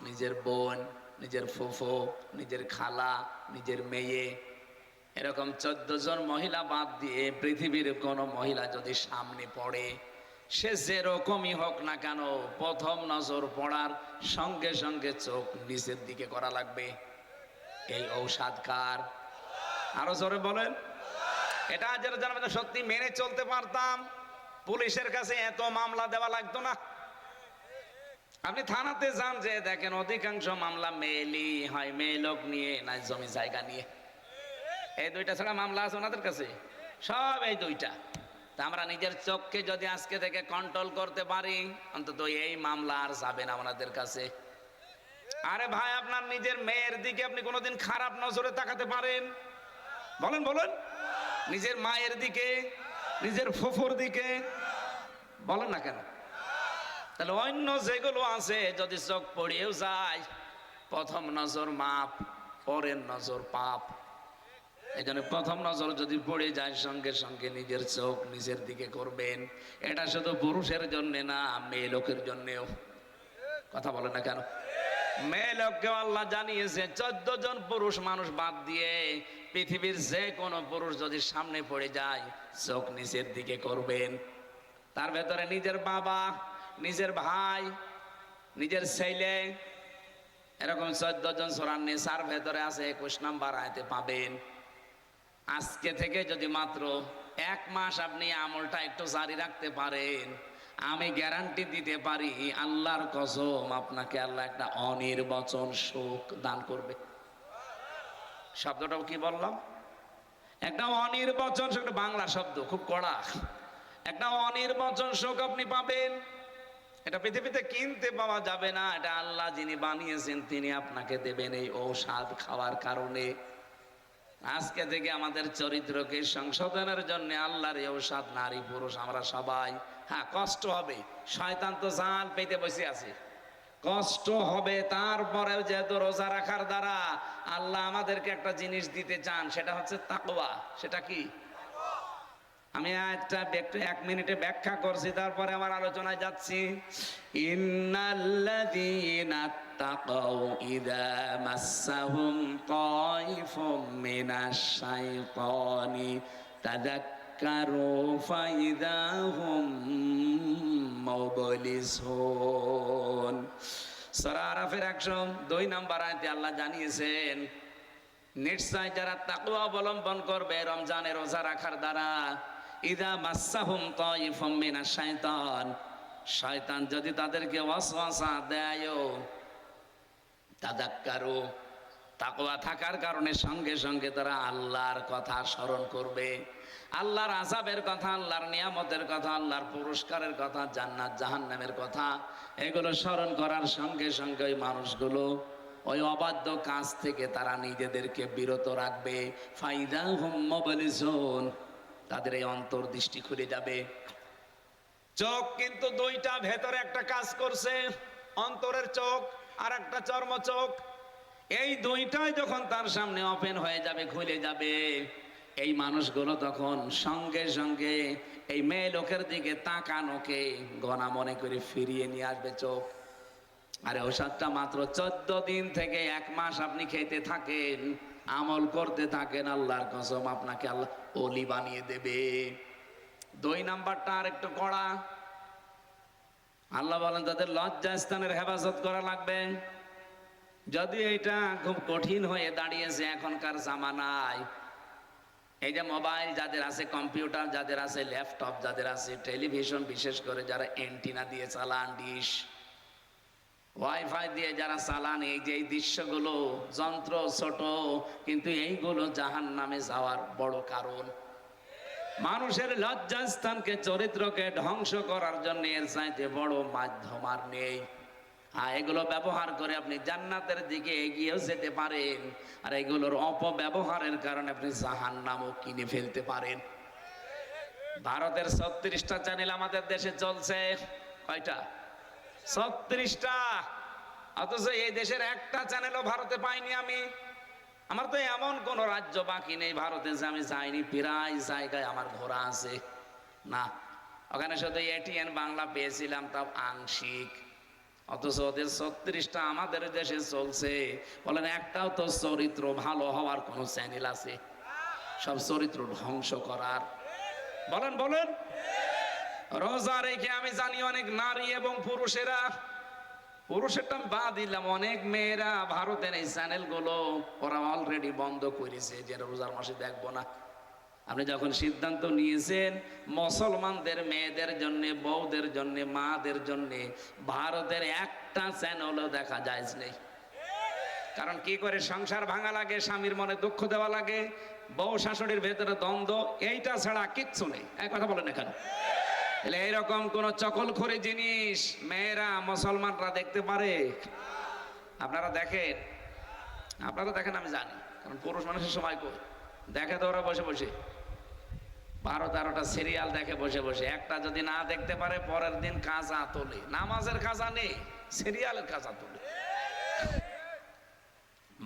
নিজের বোন, নিজের ফুফু, নিজের খালা, নিজের মেয়ে, এরকম 14 জন মহিলা বাদ দিয়ে পৃথিবীর কোন মহিলা যদি সামনে পড়ে, সে যেরকমই হোক না কেন, প্রথম নজর পড়ার সঙ্গে সঙ্গে চোখ নিচের দিকে করা লাগবে। এই ঔষধ কার? আরো জোরে বলেন। এটা যারা যারা সত্যি মেনে চলতে পারতাম, পুলিশের কাছে এত মামলা দেওয়া লাগতো না। আপনি থানাতে যান, যে দেখেন অধিকাংশ মামলা মেয়েলি হয়, মেয়ে লোক নিয়ে না জমি জায়গা নিয়ে। এই দুইটা ছাড়া মামলা আছে ওনাদের কাছে, সব এই দুইটা। তা আমরা নিজের চোখকে যদি আজকে থেকে কন্ট্রোল করতে পারি, অন্তত এই মামলা আর যাবে না ওনাদের কাছে। আরে ভাই, আপনার নিজের মেয়ের দিকে আপনি কোনোদিন খারাপ নজরে তাকাতে পারেন? বলেন বলেন। নিজের মায়ের দিকে, নিজের ফুফুর দিকে বলেন না কেন? তাহলে অন্য যেগুলো আছে যদি চোখ পড়িয়েও যায়, প্রথম নজর মাপ, পরের নজর পাপ। এই জন্য প্রথম নজর যদি পড়ে যায়, সঙ্গে সঙ্গে নিজের চোখ নিজের দিকে করবেন। এটা শুধু পুরুষের জন্য না, মেয়ে লোকের জন্যেও। কথা বলে না কেন? মেয়ে লোককে আল্লাহ জানিয়েছে 14 জন পুরুষ মানুষ বাদ দিয়ে পৃথিবীর যে কোনো পুরুষ যদি সামনে পড়ে যায়, চোখ নিচের দিকে করবেন। তার ভেতরে নিজের বাবা, নিজের ভাই, নিজের ছেলে, এরকম 14 জন সূরা নিসার ভেতরে আছে, 21 নম্বর আয়াতে পাবেন। আজকে থেকে যদি মাত্র 1 মাস আপনি আমলটা একটু জারি রাখতে পারেন, আমি গ্যারান্টি দিতে পারি, আল্লাহর কসম, আপনাকে আল্লাহ একটা অনির্বচন সুখ দান করবে। শব্দটাও কি বললাম? একটা অনির্বচন সুখ, একটা বাংলা শব্দ, খুব কড়া। একটা অনির্বচন সুখ আপনি পাবেন। এটা পৃথিবীতে কিনতে পাওয়া যাবে না, এটা আল্লাহ যিনি বানিয়েছেন তিনি আপনাকে দেবেন এই ঔষধ খাওয়ার কারণে। আজকে থেকে আমাদের চরিত্রকে সংশোধনের জন্য আল্লাহর এই ঔষধ, নারী পুরুষ আমরা সবাই। হ্যাঁ, কষ্ট হবে, শয়তান তো জাল পেতে বসে আছে, কষ্ট হবে। তারপরেও যেহেতু রোজা রাখার দ্বারা আল্লাহ আমাদেরকে একটা জিনিস দিতে চান, সেটা হচ্ছে তাকওয়া। সেটা কি? আমি একটা একটু 1 মিনিটে ব্যাখ্যা করছি, তারপরে আমার আলোচনায় যাচ্ছি। ইন্নাল্লাযীনা তাকাউ ইযা মাসসাহুম তায়িফুম মিনাশ শাইতানি তাযাক্কারু ফাইযা হুম মুবলিসুন। সূরা আরাফের 102 নম্বর আয়াতে আল্লাহ জানিয়েছেন, নিশ্চয় যারা তাকওয়া অবলম্বন করবে রমজানের রোজা রাখার দ্বারা, ইযা মাসসাহুম তায়িফুম মিনাশ শাইতান, শয়তান যদি তাদেরকে ওয়াসওয়াসা দেয়, তাযাক্কারু, তাকওয়া থাকার কারণে সঙ্গে সঙ্গে তারা আল্লাহর কথা স্মরণ করবে, আল্লাহর আযাবের কথা, আল্লাহর নিয়ামতের কথা, আল্লাহর পুরস্কারের কথা, জান্নাত জাহান্নামের কথা, এগুলো স্মরণ করার সঙ্গে সঙ্গে ওই মানুষগুলো ওই অবাধ্য কাজ থেকে তারা নিজেদেরকে বিরত রাখবে। ফাইযা হুম মুবলিসুন, তাদের এই অন্তর্দৃষ্টি খুলে যাবে। চোখ কিন্তু দুইটা, ভেতরে একটা কাজ করছে, অন্তরের চোখ আর একটা চর্ম চোখ। এই দুইটাই যখন তার সামনে ওপেন হয়ে যাবে, খুলে যাবে, এই মানুষগুলো তখন সঙ্গে সঙ্গে এই মেয়ে লোকের দিকে তাকানোকে গণা মনে করে ফিরিয়ে নিয়ে আসবে চোখ। আরে ওষুধটা মাত্র 14 দিন থেকে 1 মাস আপনি খেতে থাকেন, আমল করতে থাকেন, আল্লাহর কসম আপনাকে আল্লাহ ওলি বানিয়ে দেবে। 2 নাম্বারটা আর একটু কড়া। আল্লাহ বলেন তাদের লজ্জাস্থানের হেফাজত করা লাগবে। যদি এটা খুব কঠিন হয়ে দাঁড়িয়েছে এখনকার জামানায়, এই যে মোবাইল যাদের আছে, কম্পিউটার যাদের আছে, ল্যাপটপ যাদের আছে, টেলিভিশন, বিশেষ করে যারা এন্টিনা দিয়ে চালান, ডিশ, ওয়াইফাই দিয়ে যারা চালান, এই যে এই দৃশ্যগুলো, যন্ত্র ছোট কিন্তু এইগুলো জাহান্নামে যাওয়ার বড় কারণ। মানুষের লজ্জাস্থানকে, চরিত্রকে ধ্বংস করার জন্য এর চাইতে বড় মাধ্যম আর নেই। এগুলো ব্যবহার করে আপনি জান্নাতের দিকে এগিয়েও যেতে পারেন, আর এগুলোর অপব্যবহারের কারণে আপনি জাহান্নামও কিনে ফেলতে পারেন। ভারতের 36টা চ্যানেল আমাদের দেশে চলছে। কয়টা? 36টা। অথচ এই দেশের একটা চ্যানেলও ভারতে পাইনি আমি। আমার তো এমন কোন রাজ্য বাকি নেই ভারতে যে আমি যাইনি, প্রায় জায়গায় আমার ঘোরা আছে। না, ওখানে শুধু এটিএন বাংলা পেয়েছিলাম, তাও আংশিক। অথচ ওদের 36টা আমাদের দেশে চলছে। বলেন একটাও তো চরিত্র ভালো হওয়ার কোন চ্যানেল আছে? সব চরিত্র ধ্বংস করার। বলেন বলেন। রোজা রেখে আমি জানি অনেক নারী এবং পুরুষেরা, পুরুষেরটা বাদ দিলাম, অনেক মেয়েরা ভারতের এই চ্যানেলগুলো ওরা অলরেডি বন্ধ করেছে, যে রোজার মাসে দেখবো না। আপনি যখন সিদ্ধান্ত নিয়েছেন মুসলমানদের মেয়েদের জন্য, বউদের জন্য, মাদের জন্য ভারতের একটা চ্যানেলও দেখা যায় নেই। কারণ কি করে সংসার ভাঙা লাগে, স্বামীর মনে দুঃখ দেওয়া লাগে, বউ শাশুড়ির ভেতরে দ্বন্দ্ব, এইটা ছাড়া কিচ্ছু নেই। এক কথা বলেন এখানে। তাহলে এইরকম কোন চকলখড়ি জিনিস মেয়েরা মুসলমানরা দেখতে পারে? আপনারা দেখেন? আপনারা দেখেন আমি জানি, কারণ পুরুষ মানুষের সময় কই দেখে তো ওরা বসে বসে 12-13টা সিরিয়াল দেখে বসে বসে। একটা যদি না দেখতে পারে পরের দিন কাজা তোলে, নামাজের কাজা নেই, সিরিয়ালের কাজা তোলে।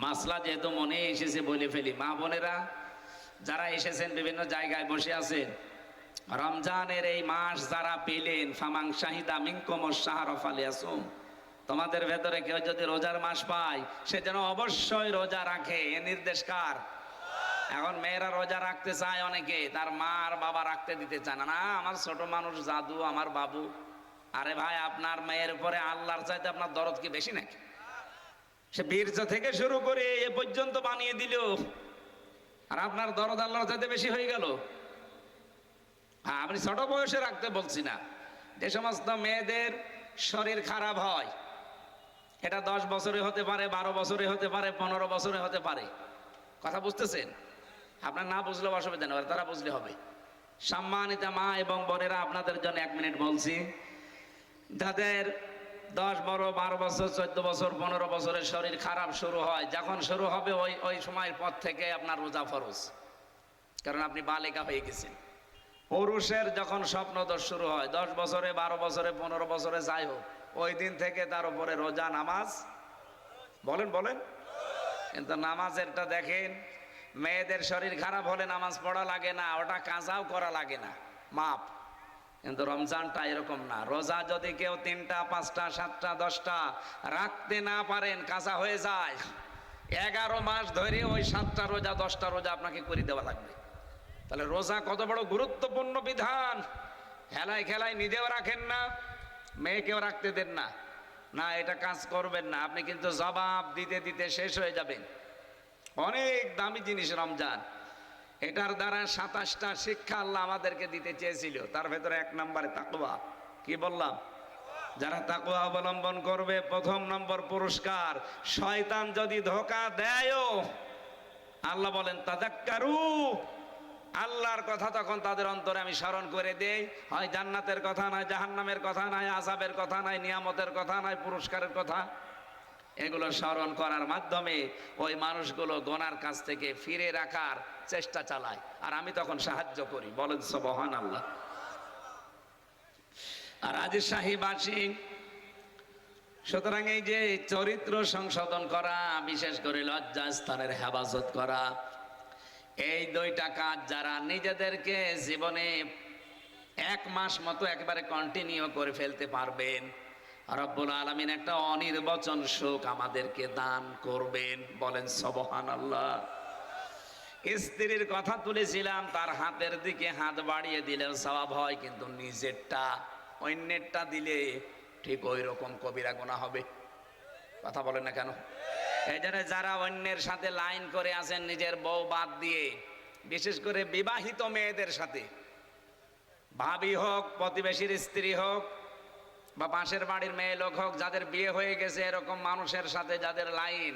মাসলা যেহেতু মনে এসেছে বলে ফেলি, মা বোনেরা যারা এসেছেন বিভিন্ন জায়গায় বসে আছেন, রমজানের এই মাস যারা পেলেন, ফামাং শাহিদা মিনকুম আশ-শাহরা ফালিয়াসুম, তোমাদের ভেতরে কেউ যদি রোজার মাস পায় সে যেন অবশ্যই রোজা রাখে। এ নির্দেশ কার? এখন মেয়েরা রোজা রাখতে চায় অনেকে, তার মা আর বাবা রাখতে দিতে চায় না। না, আমার ছোট মানুষ জাদু, আমার বাবু। আরে ভাই, আপনার মেয়ের উপরে আল্লাহর চাইতে আপনার দরদ কি বেশি নাকি? সে বীর্য থেকে শুরু করে এ পর্যন্ত বানিয়ে দিল, আর আপনার দরদ আল্লাহর চাইতে বেশি হয়ে গেল। হ্যাঁ, আপনি ছোট বয়সে রাখতে বলছি না। যে সমস্ত মেয়েদের শরীর খারাপ হয়, এটা 10 বছরে হতে পারে, 12 বছরে হতে পারে, 15 বছরে হতে পারে। কথা বুঝতেছেন? আপনার না বুঝলেও অসুবিধা নেই, তারা বুঝলে হবে। সম্মানিত মা এবং বোনেরা, আপনাদের জন্য 1 মিনিট বলছি। যাদের 10, 12 বছর, 14 বছর, 15 বছরের শরীর খারাপ শুরু হয়, যখন শুরু হবে ওই সময়ের পর থেকে আপনার রোজা ফরজ, কারণ আপনি বালিকা হয়ে গেছেন। পুরুষের যখন স্বপ্নদোষ শুরু হয় 10 বছরে, 12 বছরে, 15 বছরে, যাই হোক, ওই দিন থেকে তার উপরে রোজা, নামাজ। বলেন বলেন। কিন্তু নামাজেরটা দেখেন, মেয়েদের শরীর খারাপ হলে নামাজ পড়া লাগে না, ওটা কাজাও করা লাগে না, মাপ। কিন্তু রমজানটা এরকম না। রোজা যদি কেউ 3টা, 5টা, 7টা, 10টা রাখতে না পারেন, কাজা হয়ে যায়। 11 মাস ধরে ওই 7টা রোজা, 10টা রোজা আপনাকে করে দেওয়া লাগবে। তাহলে রোজা কত বড় গুরুত্বপূর্ণ বিধান। হেলায় খেলায় নিজেও রাখেন না, মেয়েকেও রাখতে দেন না। না, এটা কাজ করবেন না, আপনি কিন্তু জবাব দিতে দিতে শেষ হয়ে যাবেন। অনেক দামি জিনিস রমজান। এটার দ্বারা 27টা শিক্ষা আল্লাহ আমাদেরকে দিতে চেয়েছিল, তার ভেতরে 1 নম্বরে তাকওয়া। কি বললাম? যারা তাকওয়া অবলম্বন করবে 1ম নম্বর পুরস্কার। শয়তান যদি ধোঁকা দেয়ও, আল্লাহ বলেন তাযাক্কারু, আল্লাহর কথা তখন তাদের অন্তরে আমি স্মরণ করে দেই। হয় জান্নাতের কথা নাই, জাহান্নামের কথা নাই, আযাবের কথা নাই, নিয়ামতের কথা নাই, পুরস্কারের কথা। এগুলো স্মরণ করার মাধ্যমে ওই মানুষগুলো গুনার কাছ থেকে ফিরে রাখার চেষ্টা চালায়, আর আমি তখন সাহায্য করি। বলেন সুবহানাল্লাহ। আর রাজশাহীবাসী, সুতরাং এই যে চরিত্র সংশোধন করা, বিশেষ করে লজ্জাস্থানের হেফাজত করা, এই 2টা কাজ যারা নিজেদেরকে জীবনে 1 মাস মতো একেবারে কন্টিনিউ করে ফেলতে পারবেন, রব্বুল আলামিন একটা অনির্বচন সুখ আমাদেরকে দান করবেন। বলেন সুবহানাল্লাহ। স্ত্রীর কথা তুলেছিলাম, তার হাতের দিকে হাত বাড়িয়ে দিলেও সওয়াব হয়, কিন্তু নিজেরটা অন্যেরটা দিলে ঠিক ওই রকম কবিরা গুনাহ হবে। কথা বলেন না কেন? এই জন্য যারা অন্যের সাথে লাইন করে আছেন নিজের বউ বাদ দিয়ে, বিশেষ করে বিবাহিত মেয়েদের সাথে, ভাবি হোক, প্রতিবেশীর স্ত্রী হোক, বা পাশের বাড়ির মেয়ে লোক হোক, যাদের বিয়ে হয়ে গেছে, এরকম মানুষের সাথে যাদের লাইন,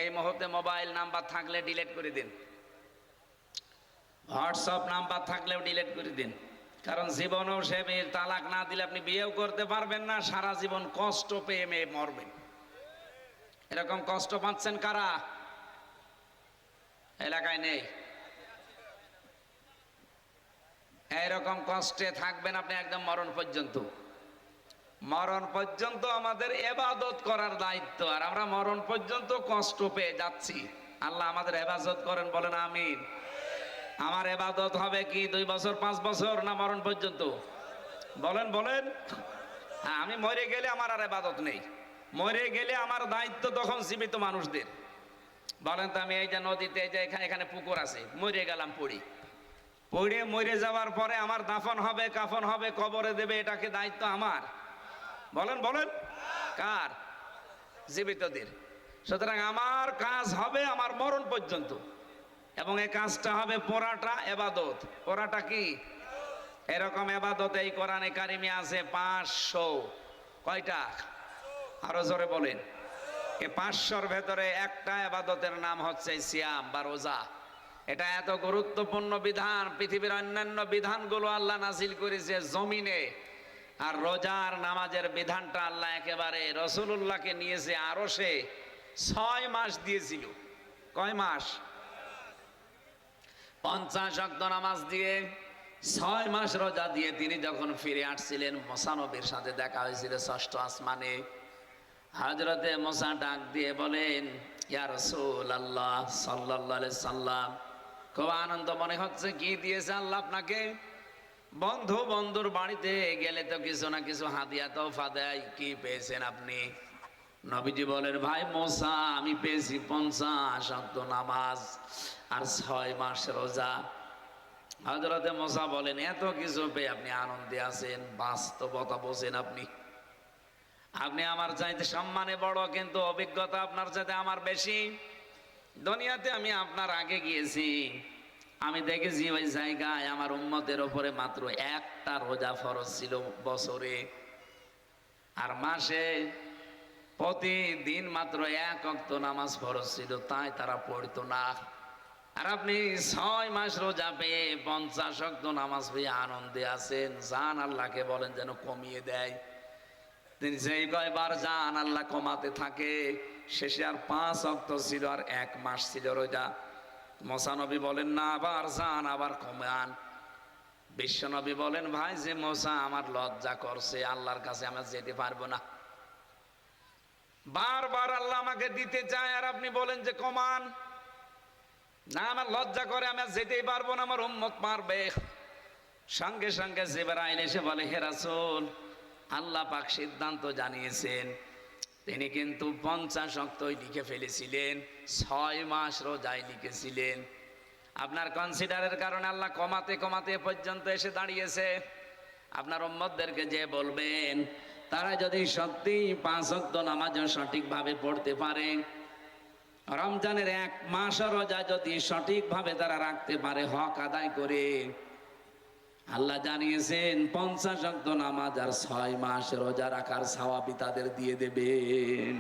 এই মুহূর্তে মোবাইল নাম্বার থাকলে ডিলিট করে দিন, হোয়াটসঅ্যাপ নাম্বার থাকলেও ডিলিট করে দিন। কারণ জীবনেও সে মেয়ের তালাক না দিলে আপনি বিয়েও করতে পারবেন না, সারা জীবন কষ্ট পেয়ে মেয়ে মরবেন। এরকম কষ্ট পাচ্ছেন কারা? এলাকায় নেই? এইরকম কষ্টে থাকবেন আপনি একদম মরণ পর্যন্ত। মরণ পর্যন্ত আমাদের ইবাদত করার দায়িত্ব, আর আমরা মরণ পর্যন্ত কষ্ট পেয়ে যাচ্ছি। আল্লাহ আমাদের হেফাজত করেন, বলেন আমিন। আমার ইবাদত হবে কি 2 বছর, 5 বছর, না মরণ পর্যন্ত? বলেন বলেন। হ্যাঁ, আমি মরে গেলে আমার আর ইবাদত নেই। মরে গেলে আমার দায়িত্ব তখন জীবিত মানুষদের। বলেন তো, আমি এই যে নদীতে, এই যে এখানে পুকুর আছে, মরে গেলাম, পড়ে মরে যাওয়ার পরে আমার দাফন হবে, কাফন হবে, কবরে দেবে, এটা কি দায়িত্ব আমার? বলেন বলেন। কার? জীবিতদের। সুতরাং আমার কাজ হবে আমার মরণ পর্যন্ত। এবং এই কাজটা হবে পোড়াটা এবাদত। পোড়াটা কি? এরকম এবাদত এই কোরআনে কারিমে আছে 500। কয়টা? আরো জোরে বলেন। এই 500-র ভেতরে একটা এবাদতের নাম হচ্ছে সিয়াম বা রোজা। এটা এত গুরুত্বপূর্ণ বিধান, পৃথিবীর অন্যান্য বিধানগুলো আল্লাহ নাজিল করেছে জমিনে, আর রোজার নামাজের বিধানটা আল্লাহ একেবারে রাসূলুল্লাহকে নিয়েছে আরশে 6 মাস দিয়েছিল। কয় মাস? 50 ওয়াক্ত নামাজ দিয়ে 6 মাস রোজা দিয়ে তিনি যখন ফিরে আসছিলেন, মুসা নবীর সাথে দেখা হয়েছিল 6ষ্ঠ আসমানে। হযরতে মুসা ডাক দিয়ে বলেন, ইয়া রাসূলুল্লাহ সাল্লাল্লাহু আলাইহি সাল্লাম, খুব আনন্দ মনে হচ্ছে, কি দিয়েছে আল্লাহ আপনাকে? বন্ধুর বাড়িতে গেলে তো কিছু না কিছু হাদিয়া তোফা দেয়, কি পেয়েছেন আপনি? নবীজি বলেন, ভাই মুসা, আমি পেয়েছি 50 ওয়াক্ত নামাজ আর 6 মাস রোজা। হযরতে মুসা বলেন, এত কিছু পেয়ে আপনি আনন্দে আছেন, বাস্তবতা বোঝেন আপনি। আপনি আমার চাইতে সম্মানে বড়, কিন্তু অভিজ্ঞতা আপনার চাইতে আমার বেশি। দুনিয়াতে আমি আপনার আগে গিয়েছি, আমি দেখেছি ওই জায়গায় আমার উম্মতের উপরে মাত্র একটা রোজা ফরজ ছিল বছরে, আর মাসে প্রতিদিন মাত্র 1 ওয়াক্ত নামাজ ফরজ ছিল, তাই তারা পড়তো না। আর আপনি 6 মাস রোজা পেয়ে 50 ওয়াক্ত নামাজ পেয়ে আনন্দে আছেন। জান আল্লাহকে বলেন যেন কমিয়ে দেয়। তিনি যেই কয়বার যান আল্লাহ কমাতে থাকে। শেষে আর 5 ওয়াক্ত ছিল, আর 1 মাস ছিল রোজা। মুসা নবী বলেন, না, আবার যান, আবার কমান। বিশ্ব নবী বলেন, ভাই যে মুসা আমার লজ্জা করছে, আল্লাহর কাছে আমি যেতে পারবো না। বারবার আল্লাহ আমাকে দিতে চায়, আর আপনি বলেন যে কমান। না, আমার লজ্জা করে, আমি যেতেই পারবো না, আমার উম্মত মারবে। সঙ্গে সঙ্গে জিবরাইল এসে বলে, হে রাসূল, আল্লাহ পাক সিদ্ধান্ত জানিয়েছেন। তিনি কিন্তু 50 ওয়াক্তই লিখে ফেলেছিলেন, 6 মাস রোজায় লিখেছিলেন। আপনার কনসিডারের কারণে আল্লাহ কমাতে কমাতে পর্যন্ত এসে দাঁড়িয়েছে। আপনার উম্মতদেরকে যে বলবেন, তারা যদি সত্যি 5 ওয়াক্ত নামাজও সঠিকভাবে পড়তে পারে, রমজানের 1 মাস রোজা যদি সঠিকভাবে তারা রাখতে পারে, হক আদায় করে, আল্লাহ জানিয়েছেন 50 ওয়াক্ত নামাজ আর 6 মাস রোজা রাখার সওয়াব তাদের দিয়ে দেবেন।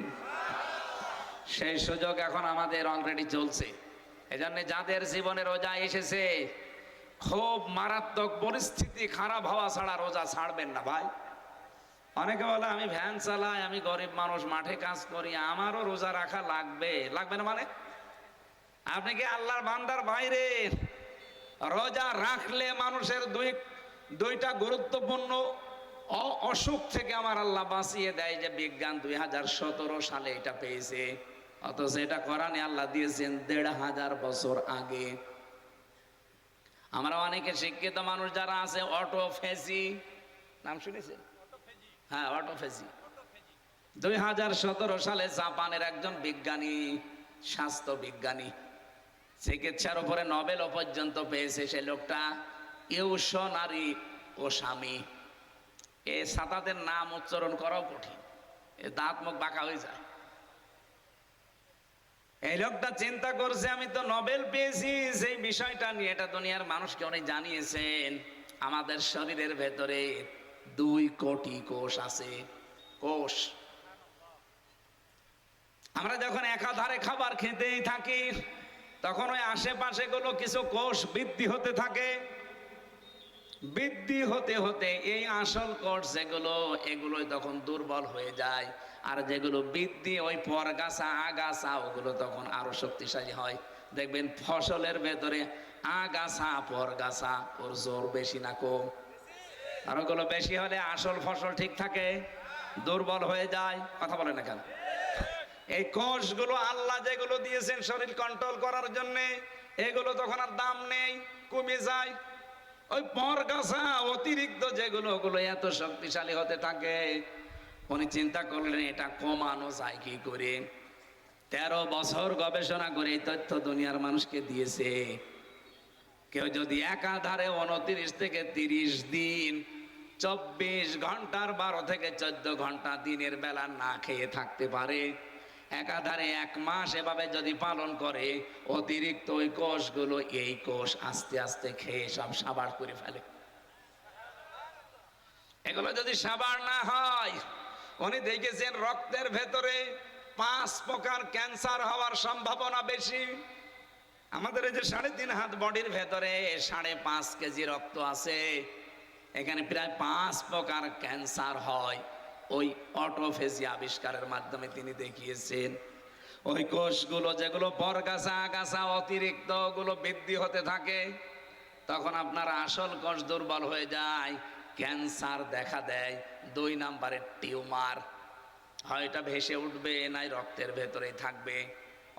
সেই সুযোগ এখন আমাদের অলরেডি চলছে। এজন্য যাদের জীবনে রোজা এসেছে, খুব মারাত্মক পরিস্থিতি খারাপ হওয়া ছাড়া রোজা ছাড়বেন না ভাই। অনেকে বলে, আমি ভ্যান চালাই, আমি গরিব মানুষ, মাঠে কাজ করি, আমারও রোজা রাখা লাগবে। লাগবে না মানে? আপনি কি আল্লাহর বান্দার বাইরে? রোজা রাখলে মানুষের দুইটা গুরুত্বপূর্ণ অসুখ থেকে আমার আল্লাহ বাঁচিয়ে দেয়, যে বিজ্ঞান 2017 সালে এটা পেয়েছে, অথচ এটা কোরআনে আল্লাহ দিয়েছেন 1500 বছর আগে। আমরা অনেকে শিক্ষিত মানুষ যারা আছে, অটোফেজি নাম শুনেছেন? হ্যাঁ, অটোফেজি 2017 সালে জাপানের একজন বিজ্ঞানী, স্বাস্থ্য বিজ্ঞানী, চিকিৎসার উপরে নোবেল পর্যন্ত পেয়েছে। সে লোকটা ইউশনারি ওসামি। এ সাতাদের নাম উচ্চারণ করাও কঠিন, এ দাঁত মুখ বাঁকা হয়ে যায়। এই লোকটা চিন্তা করছে, আমি তো নোবেল পেয়েছি সেই বিষয়টা নিয়ে, এটা দুনিয়ার মানুষকে অনেক জানিয়েছেন। আমাদের শরীরের ভেতরে 2 কোটি কোষ আছে। কোষ, আমরা যখন একাধারে খাবার খেতেই থাকি, তখন ওই আশেপাশে গুলো কিছু কোষ বৃদ্ধি হতে থাকে। বৃদ্ধি হতে হতে এই আসল কোষ যেগুলো, এগুলোই তখন দুর্বল হয়ে যায়। আর যেগুলো বৃদ্ধি, ওই পরগাছা আগাছা, ওগুলো তখন আরো শক্তিশালী হয়। দেখবেন ফসলের ভেতরে আগাছা পরগাছা, ওর জোর বেশি না কম? আর ওগুলো বেশি হলে আসল ফসল ঠিক থাকে, দুর্বল হয়ে যায়। কথা বলে না কেন? এই কোষগুলো আল্লাহ যেগুলো দিয়েছেন শরীর কন্ট্রোল করার জন্য, এগুলো তখন আর দাম নেই, কমে যায়। ওই পরগাছা অতিরিক্ত যেগুলো, ওগুলো এত শক্তিশালী হতে থাকে। উনি চিন্তা করলেন, এটা কমানো যায় কি করে। 13 বছর গবেষণা করে এই তথ্য দুনিয়ার মানুষকে দিয়েছে। কেউ যদি একাধারে 29 থেকে 30 দিন 24 ঘন্টার 12 থেকে 14 ঘন্টা দিনের বেলা না খেয়ে থাকতে পারে, একাধারে 1 মাস এভাবে যদি পালন করে, অতিরিক্ত ওই কোষগুলো এই কোষ আস্তে আস্তে খেয়ে সব সাবার করে ফেলে। এগুলো যদি সাবার না হয়, উনি দেখেছেন রক্তের ভেতরে 5 প্রকার ক্যান্সার হওয়ার সম্ভাবনা বেশি। আমাদের এই যে 3.5 হাত বডির ভেতরে 5.5 কেজি রক্ত আছে, এখানে প্রায় 5 প্রকার ক্যান্সার হয়। ওই অটোফেজি আবিষ্কারের মাধ্যমে তিনি দেখিয়েছেন। ওই কোষগুলো যেগুলো বরগাছা আগাছা অতিরিক্ত গুলো বৃদ্ধি হতে থাকে, তখন আপনার আসল কোষ দুর্বল হয়ে যায়, ক্যান্সার দেখা দেয়। 2 নম্বরে টিউমার, হয় এটা ভেসে উঠবে নাই রক্তের ভেতরেই থাকবে।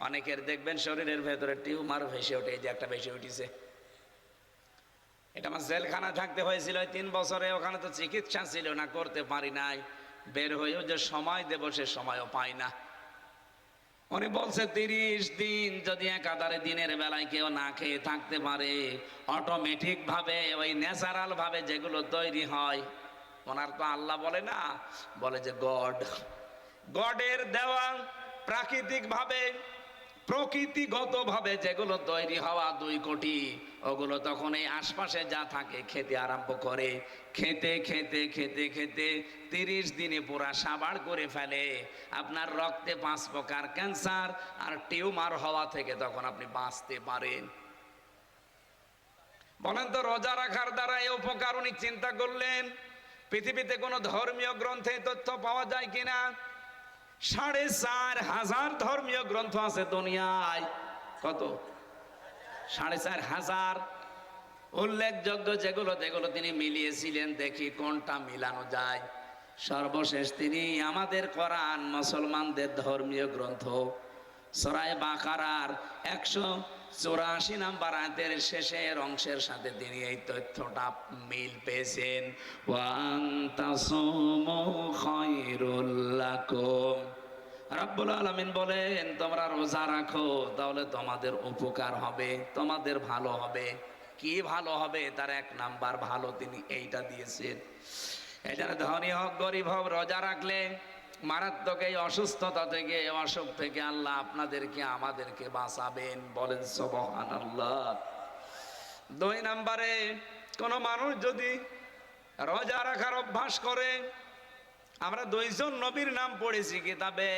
অনেকের দেখবেন শরীরের ভেতরে টিউমার ভেসে ওঠে, এই যে একটা ভেসে উঠেছে। এটা আমার জেলখানা থাকতে হয়েছিল 3 বছরে, ওখানে তো চিকিৎসা ছিল না, করতে পারি নাই। বের হয়েও যে সময় দেব সে সময়ও পাই না। উনি বলছে 30 দিন যদি একাধারে দিনের বেলায় কেউ না খেয়ে থাকতে পারে, অটোমেটিক ভাবে ওই ন্যাচারাল ভাবে যেগুলো তৈরি হয়, ওনার তো আল্লাহ বলে না, বলে যে গডের দেওয়া প্রাকৃতিক ভাবে প্রকৃতিগত ভাবে যেগুলো তৈরি হওয়া 2 কোটি, ওগুলো তখন এই আশপাশে যা থাকে খেতে আরম্ভ করে। খেতে খেতে খেতে খেতে 30 দিনে পুরা সাবাড় করে ফেলে। আপনার রক্তে 5 প্রকার ক্যান্সার আর টিউমার হওয়া থেকে তখন আপনি বাঁচতে পারেন। বলেন তো, রোজা রাখার দ্বারা এই উপকার উনি চিন্তা করলেন? পৃথিবীতে কোনো ধর্মীয় গ্রন্থে তথ্য পাওয়া যায় কিনা? 4,500 ধর্মীয় গ্রন্থ আছে দুনিয়ায়। কত? 4,500 উল্লেখযোগ্য যেগুলো তিনি মিলিয়েছিলেন, দেখি কোনটা মিলানো যায়। সর্বশেষ তিনি আমাদের কোরআন, মুসলমানদের ধর্মীয় গ্রন্থ সূরা বাকারার 184 নম্বর আয়াতের শেষের অংশের সাথে তিনি এই তথ্যটা মিল পেয়েছেন। ওয়া আনতাসুমু খায়রুল লাকুম। রাব্বুল আলামিন বলেন, তোমরা রোজা রাখো, তাহলে তোমাদের উপকার হবে, তোমাদের ভালো হবে। কি ভালো হবে? তার 1 নাম্বার ভালো তিনি এইটা দিয়েছেন। এটা ধনী হোক গরিব হোক, রোজা রাখলে মারাত্মক এই অসুস্থতা থেকে, অসুখ থেকে আল্লাহ আপনাদেরকে আমাদেরকে বাঁচাবেন। বলেন সুবহানাল্লাহ। 2 নম্বরে, কোন মানুষ যদি রোজা রাখার অভ্যাস করে, আমরা 2 জন নবীর নাম পড়েছি কিতাবে।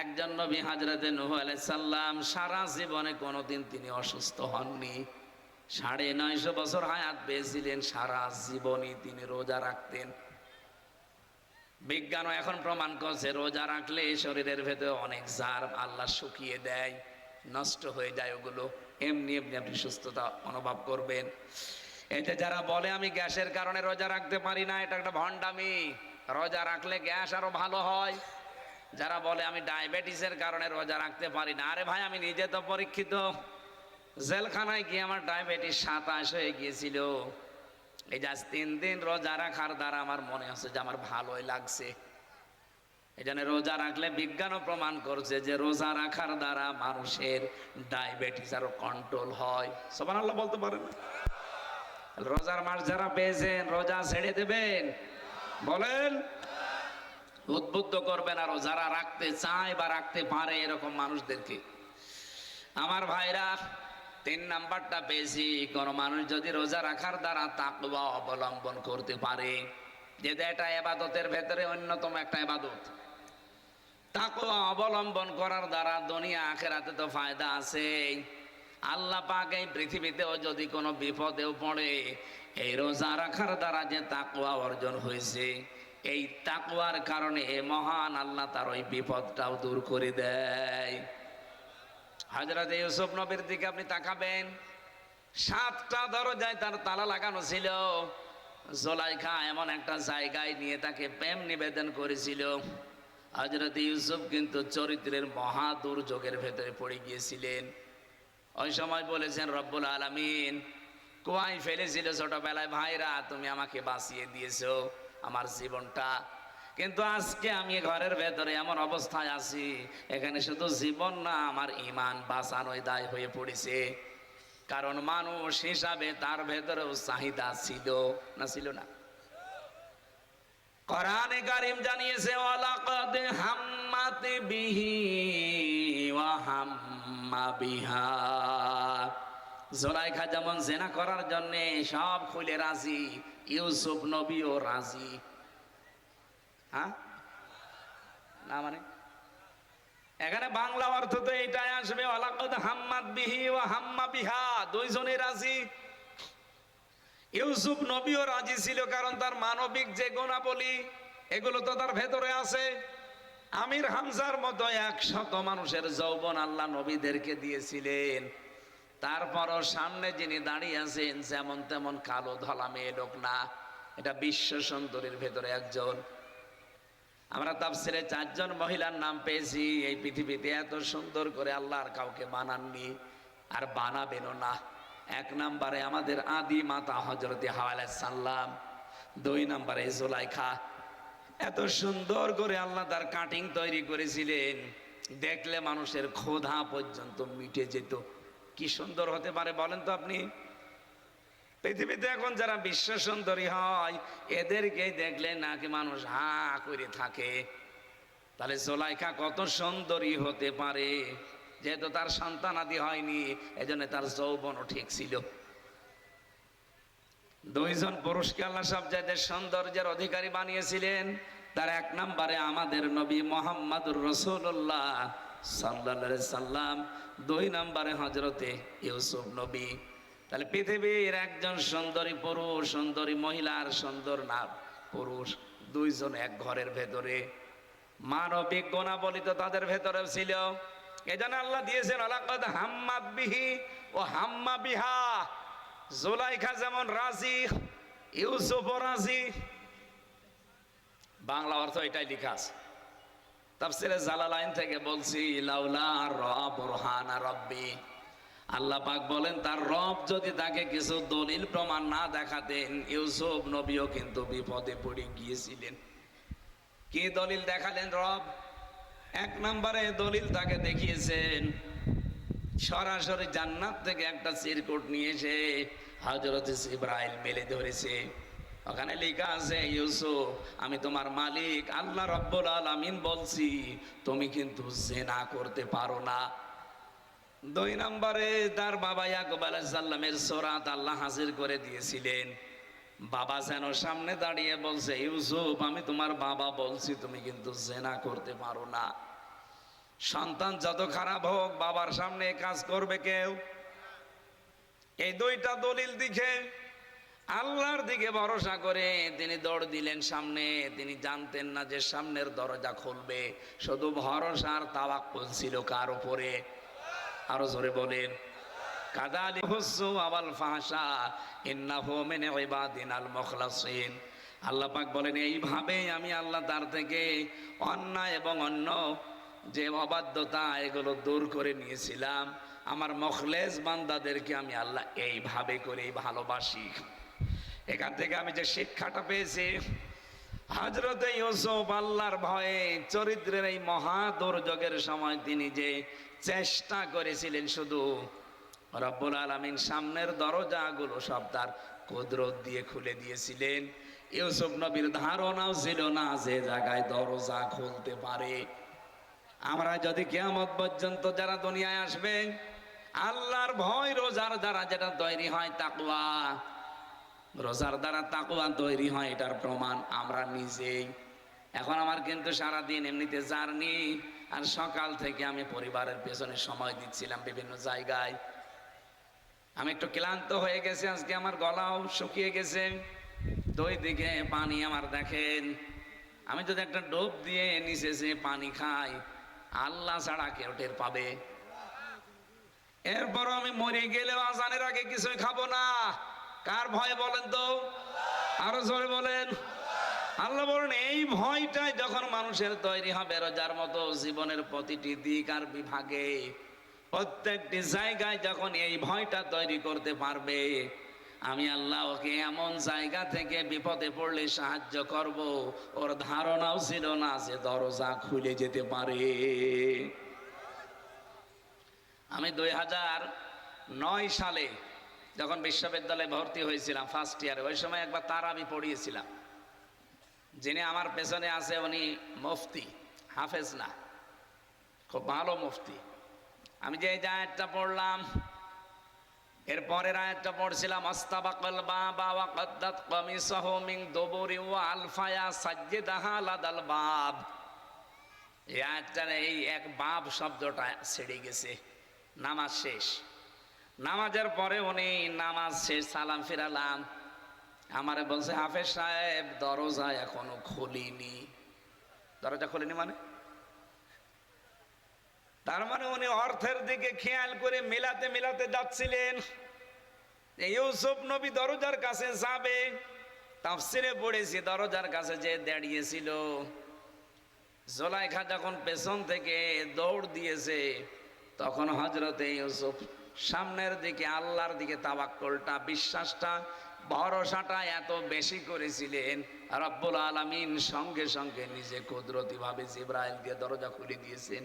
একজন নবী হযরতে নূহ আলাইহিস সালাম, সারা জীবনে কোনোদিন তিনি অসুস্থ হননি। 950 বছর হায়াত পেয়েছিলেন, সারা জীবনই তিনি রোজা রাখতেন। বিজ্ঞানও এখন প্রমাণ করছে রোজা রাখলে শরীরের ভেতরে অনেক জার্ম আল্লাহ শুকিয়ে দেয়, নষ্ট হয়ে যায়। ওগুলো এমনি এমনি আপনি সুস্থতা অনুভব করবেন। এতে যারা বলে আমি গ্যাসের কারণে রোজা রাখতে পারি না, এটা একটা ভণ্ডামি। রোজা রাখলে গ্যাস আরো ভালো হয়। যারা বলে আমি ডায়াবেটিসের কারণে রোজা রাখতে পারি না, আরে ভাই আমি নিজে তো পরীক্ষিত। জেলখানায় গিয়ে আমার ডায়াবেটিস 27 হয়ে গিয়েছিল। এই যে 3 দিন রোজা রাখার দ্বারা আমার মনে হচ্ছে যে আমার ভালোই লাগছে। এই জন্য রোজা রাখলে বিজ্ঞানও প্রমাণ করছে যে রোজা রাখার দ্বারা মানুষের ডায়াবেটিস আরো কন্ট্রোল হয়। সুবহানাল্লাহ বলতে পারেন? রোজার মাস যারা পেয়েছেন, রোজা ছেড়ে দেবেন? বলেন। উদ্বুদ্ধ করবেন আরো যারা রাখতে চায় বা রাখতে পারে এরকম মানুষদেরকে। আমার ভাইরা, 3 নাম্বারটা পেয়েছি, কোন মানুষ যদি রোজা রাখার দ্বারা তাকওয়া অবলম্বন করতে পারে, যেটা এটা ইবাদতের ভেতরে অন্যতম একটা ইবাদত। তাকওয়া অবলম্বন করার দ্বারা দুনিয়া আখিরাতে তো ফায়দা আছে। আল্লাহ পাক এই পৃথিবীতেও যদি কোনো বিপদেও পড়ে, এই রোজা রাখার দ্বারা যে তাকওয়া অর্জন হয়েছে, এই তাকওয়ার কারণে মহান আল্লাহ তার ওই বিপদটাও দূর করে দেয়। হযরত ইউসুফ নবীর দিকে আপনি তাকাবেন, 7টা দরজায় তার তালা লাগানো ছিল। জুলাইখা এমন একটা জায়গায় নিয়ে তাকে প্রেম নিবেদন করেছিল। হযরত ইউসুফ কিন্তু চরিত্রের মহা দুর্যোগের ভেতরে পড়ে গিয়েছিলেন। ওই সময় বলেছেন রব্বুল আলামিন কুয়ায় ফেলেছিল ছোটবেলায়, ভাইরা তুমি আমাকে বাঁচিয়ে দিয়েছো আমার জীবনটা, কিন্তু আজকে আমি ঘরের ভেতরে এমন অবস্থায় আছি, এখানে শুধু জীবন না আমার ঈমান বাঁচানোই দায় হয়ে পড়েছে। কারণ মানুষ হিসাবে তার ভেতরেও চাহিদা ছিল না, ছিল না? কোরআনে কারীম জানিয়েছে ওয়ালাকাদ হাম্মাত বিহি ওয়া হাম্মা বিহা। জুলাইখা যেমন জেনা করার জন্য সব খুলে রাজি, ইউসুফ নবীও রাজি। হ্যাঁ না মানে এখানে বাংলা অর্থ তো এটাই আসবে, ওয়ালাকাদ হাম্মাত বিহি ওয়া হাম্মা বিহা, দুইজনে রাজি। ইউসুফ নবীও রাজি ছিল, কারণ তার মানবিক যে গুণাবলী এগুলো তো তার ভেতরে আছে। আমির হামজার মতো 100 মানুষের যৌবন আল্লাহ নবীদেরকে দিয়েছিলেন, তারপরও সামনে যিনি দাঁড়িয়ে আছেন যেমন তেমন কালো ধলা মেয়ে লোক না, এটা বিশ্ব সুন্দরীর ভেতরে একজন। আমরা তাফসিরে 4 জন মহিলার নাম পেয়েছি। এই পৃথিবীতে এত সুন্দর করে আল্লাহ আর কাউকে বানাননি, আর বানাবেনও না। 1 নম্বরে আমাদের আদি মাতা হযরতে হাওয়া আলাইহিস সালাম, 2 নম্বরে জুলাইখা। এত সুন্দর করে আল্লাহ তার কাটিং তৈরি করেছিলেন, দেখলে মানুষের ক্ষুধা পর্যন্ত মিটে যেত। কি সুন্দর হতে পারে বলেন তো আপনি? পৃথিবীতে এখন যারা বিশ্ব সুন্দরী হয় এদেরকে দেখলে নাকি মানুষ হা করে থাকে। তাহলে জুলাইখা কত সুন্দরী হতে পারে? যেহেতু তার সন্তান আদি হয়নি, এজন্য তার যৌবনও ঠিক ছিল। 2 জন পুরুষকে আল্লাহ সব জায়গায় সৌন্দর্যের অধিকারী বানিয়েছিলেন। তার 1 নম্বরে আমাদের নবী মুহাম্মদুর রাসূলুল্লাহ সাল্লাল্লাহু আলাইহি সাল্লাম, 2 নম্বরে হযরতে ইউসুফ নবী। তাহলে পৃথিবীর একজন সুন্দরী পুরুষ, সুন্দরী মহিলার সুন্দর না পুরুষ, 2 জন এক ঘরের ভেতরে। মানবিক গুণাবলী তো তাদের ভেতরে ছিল। এজন্য আল্লাহ দিয়েছেন ওয়ালাকাদ হাম্মাত বিহি ওয়া হাম্মা বিহা। জুলাইখা যেমন রাজি, ইউসুফও রাজি। বাংলা অর্থ এটাই লেখা আছে। তাফসিরে জালালাইন থেকে বলছি, লাউলা রা বুরহানা রাব্বি, আল্লাহ পাক বলেন তার রব যদি তাকে কিছু দলিল প্রমাণ না দেখাতেন, ইউসুফ নবীও কিন্তু বিপদে পড়ে গিয়েছিলেন। কি দলিল দেখালেন রব? 1 নম্বরে দলিল তাকে দেখিয়েছেন, সরাসরি জান্নাত থেকে একটা চিরকুট নিয়ে এসে হযরত জিবরাইল মেলে ধরেছে। ওখানে লেখা আছে, ইউসুফ আমি তোমার মালিক আল্লাহ রাব্বুল আলামিন বলছি, তুমি কিন্তু জিনা করতে পারো না। 2 নম্বরে তার বাবা ইয়াকুব আলাইহিস সালামের সূরাত আল্লাহ হাজির করে দিয়েছিলেন। বাবা যেন সামনে দাঁড়িয়ে বলছে, ইউসুফ আমি তোমার বাবা বলছি, তুমি কিন্তু জিনা করতে পারো না। সন্তান যত খারাপ হোক, বাবার সামনে কাজ করবে কেউ? এই 2টা দলিল দেখে আল্লাহর দিকে ভরসা করে তিনি দৌড় দিলেন সামনে। তিনি জানতেন না যে সামনের দরজা খুলবে। শুধু ভরসার তাওয়াক্কুল ছিল কার উপরে? আরো জোরে বলেন। কাদালি হুসু আওয়াল ফাহশা ইন্নাহু মিন ইবাদিনাল মুখলাসিন। আল্লাহ পাক বলেন এইভাবে আমি আল্লাহ তার থেকে অন্যায় এবং অন্য যে অবাধ্যতা এগুলো দূর করে নিয়েছিলাম। আমার মুখলেস বান্দাদেরকে আমি আল্লাহ এইভাবে করেই ভালোবাসি। এখান থেকে আমি যে শিক্ষাটা পেয়েছি, হযরতে ইউসুফ আল্লাহর ভয়ে চরিত্রের এই মহা দুর্যোগের সময় তিনি যে চেষ্টা করেছিলেন, শুধু রব্বুল আলামিন সামনের দরজাগুলো সব তার কুদরত দিয়ে খুলে দিয়েছিলেন। ইউসুফ নবীর ধারণাও ছিল না যে জায়গায় দরজা খুলতে পারে। আমরা যদি কিয়ামত পর্যন্ত যারা দুনিয়ায় আসবে, আল্লাহর ভয় রোজার দ্বারা যেটা তৈরি হয় তাকওয়া, রোজার দ্বারা তাকওয়া তৈরি হয়, এটার প্রমাণ আমরা নিজেই। এখন আমার কিন্তু সারাদিন এমনিতে জার্নি, আর সকাল থেকে আমি পরিবারের পেছনে সময় দিচ্ছিলাম বিভিন্ন জায়গায়। আমি একটু ক্লান্ত হয়ে গেছি, আজকে আমার গলাও শুকিয়ে গেছে। 2 দিকে পানি আমার দেখেন। আমি যদি একটা ডোব দিয়ে নিচে যে পানি খাই, আল্লাহ ছাড়া কেউ টের পাবে? এরপর আমি মরে গেলেও আজানের আগে কিছুই খাবো না। কার ভয় বলেন তো? আরো জোরে বলেন। আল্লাহ বলেন এই ভয়টাই যখন মানুষের তৈরি হবে, রোজার মতো জীবনের প্রতিটি দিক আর বিভাগে প্রত্যেকটি জায়গায় যখন এই ভয়টা তৈরি করতে পারবে, আমি আল্লাহ ওকে এমন জায়গা থেকে বিপদে পড়লে সাহায্য করব, ওর ধারণাও ছিল না যে দরজা খুলে যেতে পারে। আমি 2009 সালে যখন বিশ্ববিদ্যালয়ে ভর্তি হয়েছিলাম ফার্স্ট ইয়ারে, ওই সময় একবার তারাবি পড়িয়েছিলাম। যিনি আমার পেছনে আছে উনি মুফতি, হাফেজ না, খুব ভালো মুফতি। আমি যে আয়াতটা পড়লাম, এর পরের আয়াতটা পড়ছিলাম, আস্তাবাকাল বাবা ওয়া কাদ্দাত কামিসাহু মিন দুবুরি ওয়া আলফায়া সাজ্জিদাহা লাদাল বাব। এই আয়াতটার এই এক বাব শব্দটা ছেড়ে গেছে। নামাজ শেষ, নামাজের পরে উনি নামাজ শেষ, সালাম ফিরালাম, আমারে বলছে হাফেজ সাহেব দরজা এখনো খুলিনি। দরজা খুলিনি মানে? তার মানে উনি অর্থের দিকে খেয়াল করে মিলাতে মিলাতে যাচ্ছিলেন। ইউসুফ নবী দরজার কাছে যাবে, তাফসিরে পড়েছি দরজার কাছে যে দাঁড়িয়েছিল, জুলাইখা যখন পেছন থেকে দৌড় দিয়েছে তখন হযরতে ইউসুফ সামনের দিকে আল্লাহর দিকে তাওয়াক্কুলটা, বিশ্বাসটা, ভরসাটা এত বেশি করেছিলেন, রব্বুল আলামিন সঙ্গে সঙ্গে নিজে কুদরতি ভাবে জিবরাইল দিয়ে দরজা খুলে দিয়েছেন।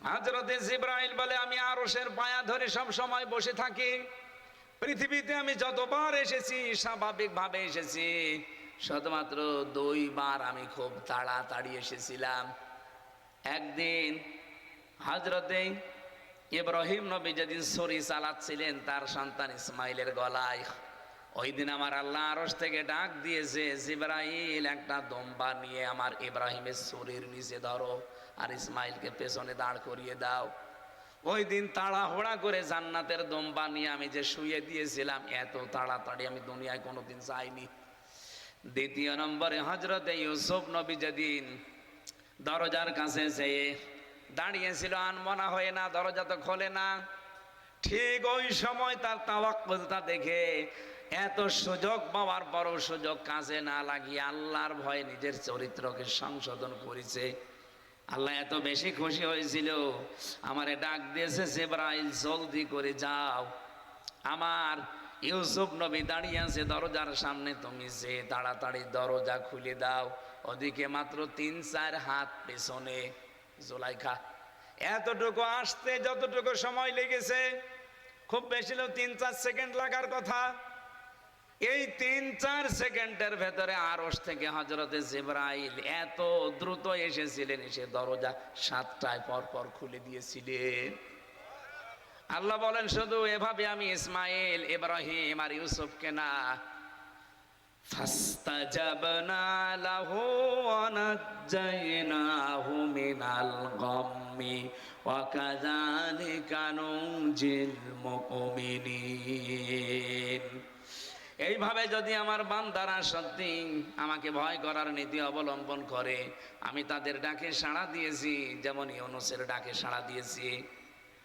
হযরতে জিবরাইল বলে, আমি আরশের পায়া ধরে সব সময় বসে থাকি, পৃথিবীতে আমি যতবার এসেছি স্বাভাবিক ভাবে এসেছি, শুধুমাত্র 2 বার আমি খুব তাড়াতাড়ি এসেছিলাম। একদিন হযরতে ইব্রাহিম নবী যেদিন ছুরি চালাচ্ছিলেন তার সন্তান ইসমাইলের গলায়, ওই দিন আমার আল্লাহ আরশ থেকে ডাক দিয়েছে, জিবরাইল একটা দম্বা নিয়ে আমার ইব্রাহিমের ছুরির নিচে ধরো আর ইসমাইলকে পেছনে দাঁড় করিয়ে দাও। ওই দিন তাড়াহুড়া করে জান্নাতের দম্বা নিয়ে আমি যে শুয়ে দিয়েছিলাম, এত তাড়াতাড়ি আমি দুনিয়ায় কোনোদিন যাইনি। দ্বিতীয় নম্বরে হযরতে ইউসুফ নবী যেদিন দরজার কাছে যেয়ে দাঁড়িয়েছিল আনমনা হয়ে, না দরজা তো খোলে না, ঠিক ওই সময় তার তাওয়াক্কুলটা দেখে এত সুযোগ পাওয়ার পরও সুযোগ কাজে না লাগিয়ে আল্লাহর ভয়ে নিজের চরিত্রকে সংশোধন করেছে। আল্লাহ এত বেশি খুশি হয়েছিল, আমারে ডাক দিয়েছে, জিবরাইল জলদি করে যাও, আমার ইউসুফ নবী দাঁড়িয়ে আছে দরজার সামনে, তুমি যে তাড়াতাড়ি দরজা খুলে দাও। ওদিকে মাত্র 3-4 হাত পেছনে জুলাইখা। এতটুকু আসতে যতটুকু সময় লেগেছে, খুব বেশি হলেও 3-4 সেকেন্ড লাগার কথা, এই 3-4 সেকেন্ডের ভেতরে আরশ থেকে হযরতে জিবরাইল এত দ্রুত এসেছিলেন, এসে দরজা 7টায় পর পর খুলে দিয়েছিলেন। আল্লাহ বলেন, শুধু এভাবে আমি ইসমাইল, ইব্রাহিম আর ইউসুফকে না, ফাস্তাজাবনা লাহু ওয়া নাজ্জায়নাহু মিনাল গাম্মি ওয়া কাযালিকা নুনজিল মুমিনিন। এইভাবে যদি আমার বান্দারা সত্যি আমাকে ভয় করার নীতি অবলম্বন করে, আমি তাদের ডাকে সাড়া দিয়েছি, যেমন ইউনূসের ডাকে সাড়া দিয়েছি,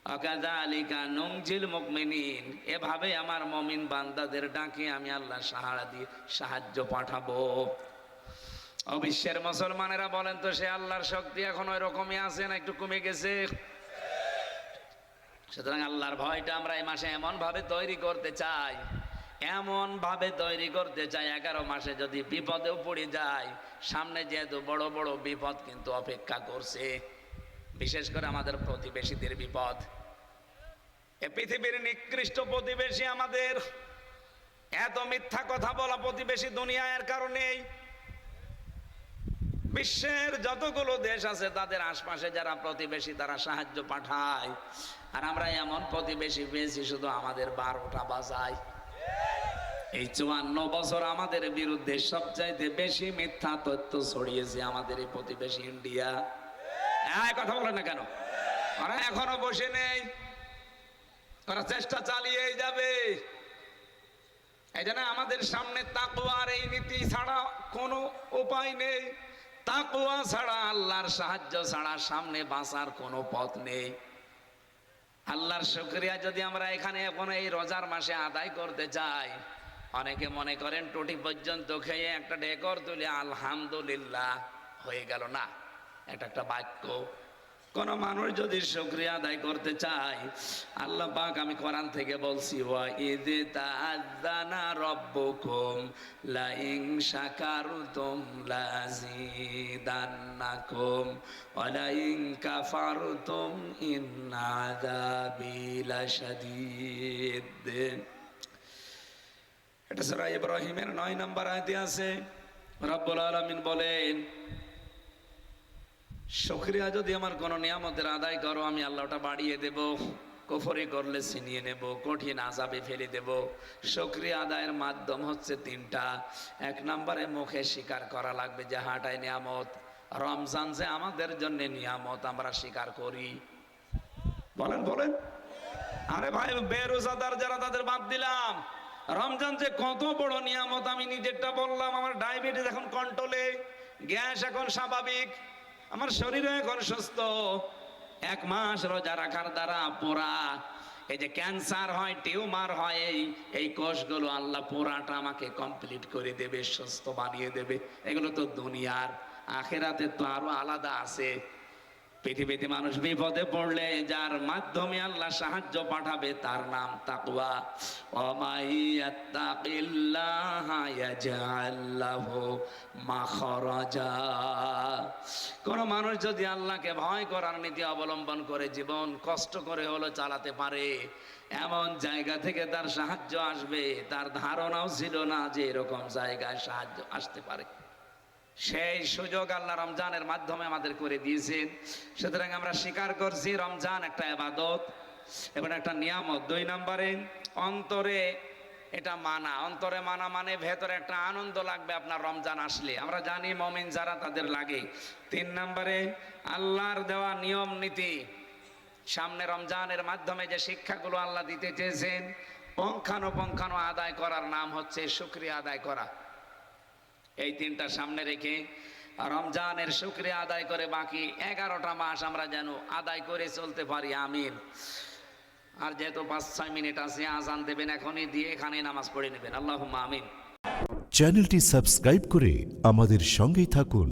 ওয়াকাযালিকা নুনজিল মুমিনিন, এভাবে আমার মুমিন বান্দাদের ডাকে আমি আল্লাহ সাড়া দিয়ে সাহায্য পাঠাবো। অবিশ্বের মুসলমানেরা বলেন তো, সে আল্লাহর শক্তি এখন ওই রকমই আছে না একটু কমে গেছে? সুতরাং আল্লাহর ভয়টা আমরা এই মাসে এমন ভাবে তৈরি করতে চাই, এমন ভাবে তৈরি করতে চাই, 11 মাসে যদি বিপদেও পড়ে যায়, সামনে যেহেতু বড় বড় বিপদ কিন্তু অপেক্ষা করছে, বিশেষ করে আমাদের প্রতিবেশীদের বিপদ। এ পৃথিবীর নিকৃষ্ট প্রতিবেশী আমাদের, এত মিথ্যা কথা বলা প্রতিবেশী দুনিয়ার কারণেই। বিশ্বের যতগুলো দেশ আছে তাদের আশপাশে যারা প্রতিবেশী তারা সাহায্য পাঠায়, আর আমরা এমন প্রতিবেশী পেয়েছি শুধু আমাদের 12টা বাজায়। এই 54 বছর আমাদের বিরুদ্ধে সবচাইতে বেশি মিথ্যা তথ্য ছড়িয়েছে আমাদের এই প্রতিবেশী ইন্ডিয়া। কথা বলে না কেন? ওরা এখনো বসে নেই, ওরা চেষ্টা চালিয়েই যাবে। এই জন্য আমাদের সামনে তাকওয়ার এই নীতি ছাড়া কোনো উপায় নেই, তাকওয়া ছাড়া, আল্লাহর সাহায্য ছাড়া সামনে বাঁচার কোনো পথ নেই। আল্লাহর শুকরিয়া যদি আমরা এখানে এখন এই রোজার মাসে আদায় করতে চাই, অনেকে মনে করেন টুটি পর্যন্ত খেয়ে একটা ঢেকর তুলে আলহামদুলিল্লাহ হয়ে গেল, না, এটা একটা বাক্য। কোন মানুষ যদি শুকরিয়া আদায় করতে চায়, আল্লাহ পাক, আমি কোরআন থেকে বলছি, ওয়া ইয তাআযানা রাব্বুকুম লা ইন শাকারতুম লাযীদান্নাকুম ওয়া লা ইন কাফারতুম ইন্না আযাবি লাশাদীদ। এটা সূরা ইব্রাহিমের 9 নম্বর আয়াতে আছে। রব্বুল আলামিন বলেন, শুকরিয়া যদি আমার কোন নিয়ামতের আদায় করো আমি আল্লাহ ওটা বাড়িয়ে দেব, কুফরি করলে ছিনিয়ে নেব, কঠিন আযাবে ফেলে দেব। শুকরিয়া আদায়ের মাধ্যম হচ্ছে তিনটা। এক নম্বরে মুখে স্বীকার করা লাগবে যে হাঁটায় নিয়ামত, রমজান যে আমাদের জন্য নিয়ামত আমরা স্বীকার করি। বলেন বলেন। আরে ভাই, বেরোজাদার যারা তাদের বাদ দিলাম, রমজান যে কত বড় নিয়ামত আমি নিজেরটা বললাম। আমার ডায়াবেটিস এখন কন্ট্রোলে, গ্যাস এখন স্বাভাবিক, আমার শরীরও এখন সুস্থ। 1 মাস রোজা রাখার দ্বারা পুরা এই যে ক্যান্সার হয়, টিউমার হয়, এই কোষগুলো আল্লাহ পুরাটা আমাকে কমপ্লিট করে দেবে, সুস্থ বানিয়ে দেবে। এগুলো তো দুনিয়ার, আখেরাতে তো আরো আলাদা আছে। পৃথিবীতে মানুষ বিপদে পড়লে যার মাধ্যমে আল্লাহ সাহায্য পাঠাবে তার নাম তাকওয়া। ওয়ামাইয়াত্তাকিল্লাহা ইয়াজআল লাহু মাখরাজা। কোন মানুষ যদি আল্লাহকে ভয় করার নীতি অবলম্বন করে জীবন কষ্ট করে হলো চালাতে পারে, এমন জায়গা থেকে তার সাহায্য আসবে তার ধারণাও ছিল না যে এরকম জায়গায় সাহায্য আসতে পারে। সেই সুযোগ আল্লাহ রমজানের মাধ্যমে আমাদের করে দিয়েছেন। সুতরাং আমরা স্বীকার করছি রমজান একটা ইবাদত এবং একটা নিয়ামত। 2 নম্বরে অন্তরে এটা মানা। অন্তরে মানা মানে ভেতরে একটা আনন্দ লাগবে আপনার রমজান আসলে, আমরা জানি মুমিন যারা তাদের লাগে। 3 নম্বরে আল্লাহর দেওয়া নিয়ম নীতি, সামনে রমজানের মাধ্যমে যে শিক্ষাগুলো আল্লাহ দিতে চেয়েছেন পুঙ্খানুপুঙ্খানু আদায় করার নাম হচ্ছে শুকরিয়া আদায় করা। এই 3টা সামনে রেখে রমজানের শুকরিয়া আদায় করে বাকি 11টা মাস আমরা যেন আদায় করে চলতে পারি। আমিন। আর যেহেতু 5-6 মিনিট আছে, আজান দেবেন এখনই, দিয়ে এখানে নামাজ পড়ে নেবেন। আল্লাহুম্মা আমিন।
চ্যানেলটি সাবস্ক্রাইব করে আমাদের সঙ্গেই থাকুন।